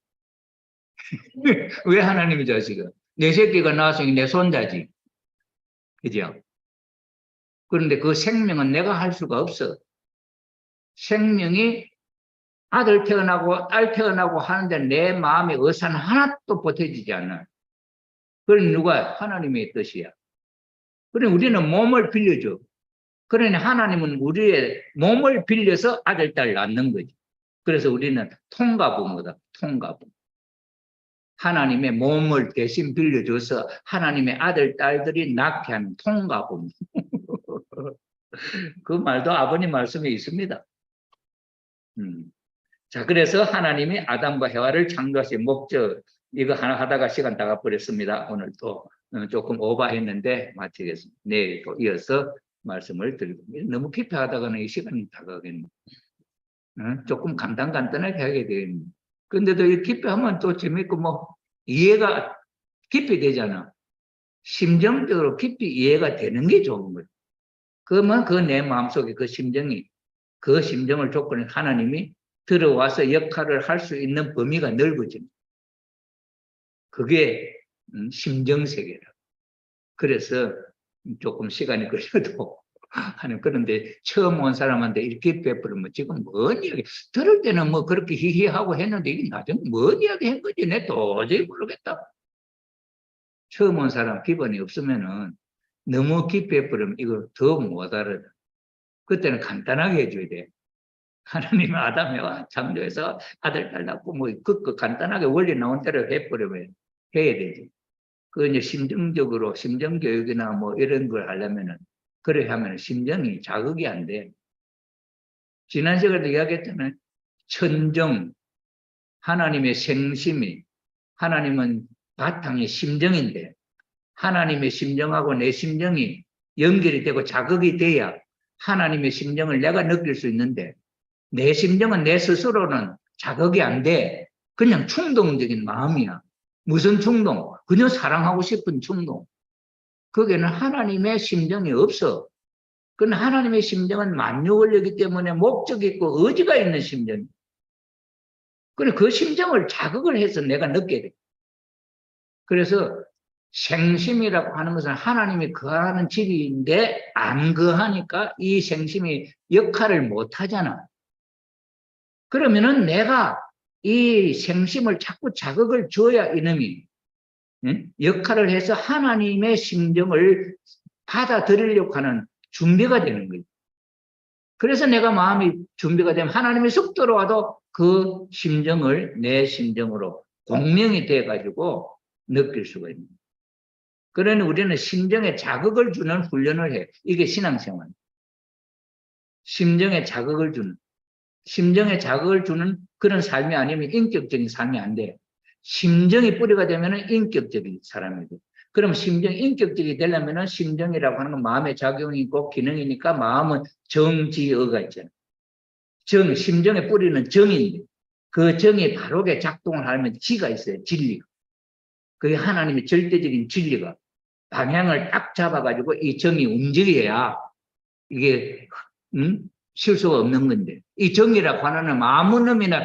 왜 하나님의 자식이야? 내 새끼가 나왔으니 내 손자지. 그죠? 그런데 그 생명은 내가 할 수가 없어. 생명이 아들 태어나고 딸 태어나고 하는데 내 마음의 의사는 하나도 보태지지 않아. 그건 누가? 하나님의 뜻이야. 그래 우리는 몸을 빌려줘. 그러니 하나님은 우리의 몸을 빌려서 아들, 딸 낳는 거지. 그래서 우리는 통가부모다. 통가부. 하나님의 몸을 대신 빌려줘서 하나님의 아들, 딸들이 낳게 하는 통가부모. 그 말도 아버님 말씀에 있습니다. 자, 그래서 하나님이 아담과 해와를 창조하신 목적, 이거 하나 하다가 시간 다 가버렸습니다. 오늘 또 조금 오버했는데 마치겠습니다. 내일 또 이어서 말씀을 드리고 너무 깊이 하다가는 이 시간이 다 가겠네. 조금 간단하게 하게 되겠네. 근데도 이 깊이 하면 또 재밌고 뭐 이해가 깊이 되잖아. 심정적으로 깊이 이해가 되는 게 좋은 거예요. 그러면 그 내 마음속에 그 심정을 조건에 하나님이 들어와서 역할을 할 수 있는 범위가 넓어집니다. 그게 심정세계라. 그래서 조금 시간이 걸려도 하는 그런데 처음 온 사람한테 이렇게 베풀면 지금 뭔 이야기 들을 때는 뭐 그렇게 히히하고 했는데 이게 나중에 뭔 이야기 한 거지 내 도저히 모르겠다. 처음 온 사람 기본이 없으면은 너무 깊이 베풀면 이거 더 못 알아요. 그때는 간단하게 해줘야 돼. 하나님은 아담에와 창조해서 아들 딸 낳고 뭐 그 간단하게 원리 나온 대로 해버리면 해야 되지. 그 이제 심정적으로 심정교육이나 뭐 이런 걸 하려면은 그래 하면 심정이 자극이 안 돼. 지난 시간에도 이야기했잖아요. 천정, 하나님의 생심이, 하나님은 바탕이 심정인데 하나님의 심정하고 내 심정이 연결이 되고 자극이 돼야 하나님의 심정을 내가 느낄 수 있는데 내 심정은 내 스스로는 자극이 안 돼. 그냥 충동적인 마음이야. 무슨 충동? 그냥 사랑하고 싶은 충동. 거기에는 하나님의 심정이 없어. 그건 하나님의 심정은 만유 원리이기 때문에 목적이 있고 의지가 있는 심정. 그래 그 심정을 자극을 해서 내가 느껴야 돼. 그래서 생심이라고 하는 것은 하나님이 거하는 집인데 안 거하니까 이 생심이 역할을 못 하잖아. 그러면은 내가 이 생심을 자꾸 자극을 줘야 이놈이 역할을 해서 하나님의 심정을 받아들이려고 하는 준비가 되는 거예요. 그래서 내가 마음이 준비가 되면 하나님의 속도로 와도 그 심정을 내 심정으로 공명이 돼가지고 느낄 수가 있는 거예요. 그러니 우리는 심정에 자극을 주는 훈련을 해. 이게 신앙생활. 심정에 자극을 주는. 심정에 자극을 주는 그런 삶이 아니면 인격적인 삶이 안 돼. 심정이 뿌리가 되면 인격적인 사람이 돼. 그럼 인격적이 되려면 심정이라고 하는 건 마음의 작용이 있고 기능이니까 마음은 정지어가 있잖아. 심정의 뿌리는 정인데 그 정이 바르게 작동을 하면 지가 있어요. 진리가. 그게 하나님의 절대적인 진리가 방향을 딱 잡아가지고 이 정이 움직여야 이게 실수가 없는 건데 이 정이라고 하는 아무 놈이나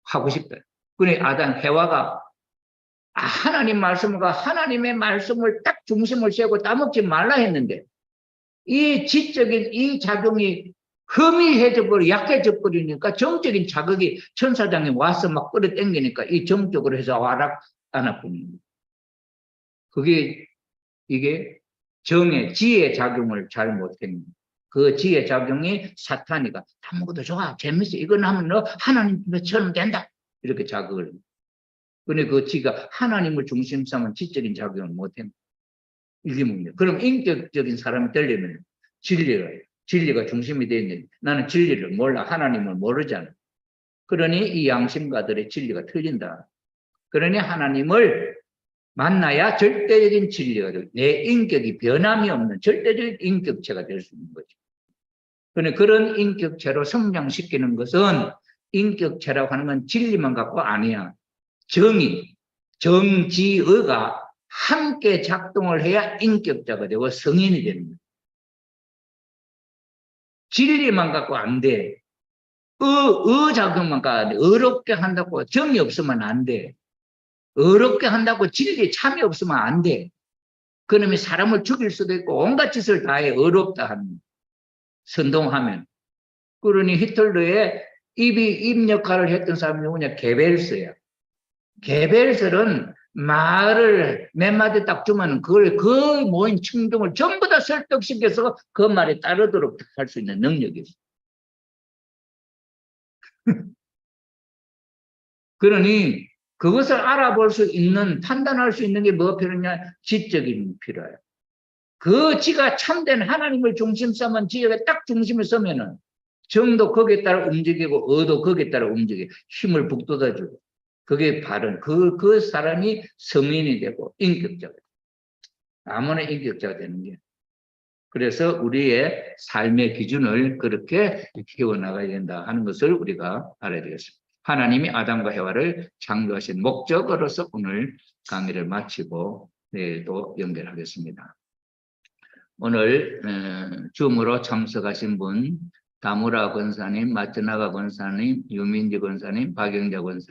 하고 싶다. 그래 아담 해와가 하나님의 말씀을 딱 중심을 세우고 따먹지 말라 했는데 이 지적인 이 작용이 허미해져 버리 약해져 버리니까 정적인 자극이 천사장이 와서 막 끌어당기니까 이 정적으로 해서 와락 안 아픕니다. 그게 이게 정의 지혜 작용을 잘 못했는 그 지혜 작용이 사탄이가 다 먹어도 좋아 재밌어 이건 하면 너 하나님처럼 된다 이렇게 자극을 근데 그 지가 하나님을 중심 삼은 지적인 작용을 못했는 이게 뭡니까? 그럼 인격적인 사람이 되려면 진리가 중심이 되어 있는데 나는 진리를 몰라 하나님을 모르잖아. 그러니 이 양심가들의 진리가 틀린다. 그러니 하나님을 만나야 절대적인 진리가 되고 내 인격이 변함이 없는 절대적인 인격체가 될 수 있는 거죠. 그런데 그런 인격체로 성장시키는 것은 인격체라고 하는 건 진리만 갖고 아니야. 정지의가 함께 작동을 해야 인격자가 되고 성인이 되는 거예요. 진리만 갖고 안 돼. 작용만 갖고 안 돼. 어렵게 한다고 정이 없으면 안 돼. 어렵게 한다고 진리에 참이 없으면 안 돼. 그놈이 사람을 죽일 수도 있고 온갖 짓을 다 해. 어렵다 하면. 선동하면. 그러니 히틀러의 입 역할을 했던 사람이 누구냐? 게벨스야. 게벨스는 말을 몇 마디 딱 주면 그걸 그 모인 충동을 전부 다 설득시켜서 그 말에 따르도록 할 수 있는 능력이 있어. 그러니 그것을 알아볼 수 있는 판단할 수 있는 게 뭐가 필요하냐? 지적인 필요해요. 그 지가 참된 하나님을 중심 삼은 지역에 딱 중심을 서면은 정도 거기에 따라 움직이고 의도 거기에 따라 움직이고 힘을 북돋아주고 그게 바른 그 사람이 성인이 되고 인격자가 되고 아무나 인격자가 되는 게 그래서 우리의 삶의 기준을 그렇게 키워나가야 된다 하는 것을 우리가 알아야 되겠습니다. 하나님이 아담과 해와를 창조하신 목적으로서 오늘 강의를 마치고 내일도 연결하겠습니다. 오늘 줌으로 참석하신 분 다무라 권사님, 마트나가 권사님, 유민지 권사님, 박영자 권사님,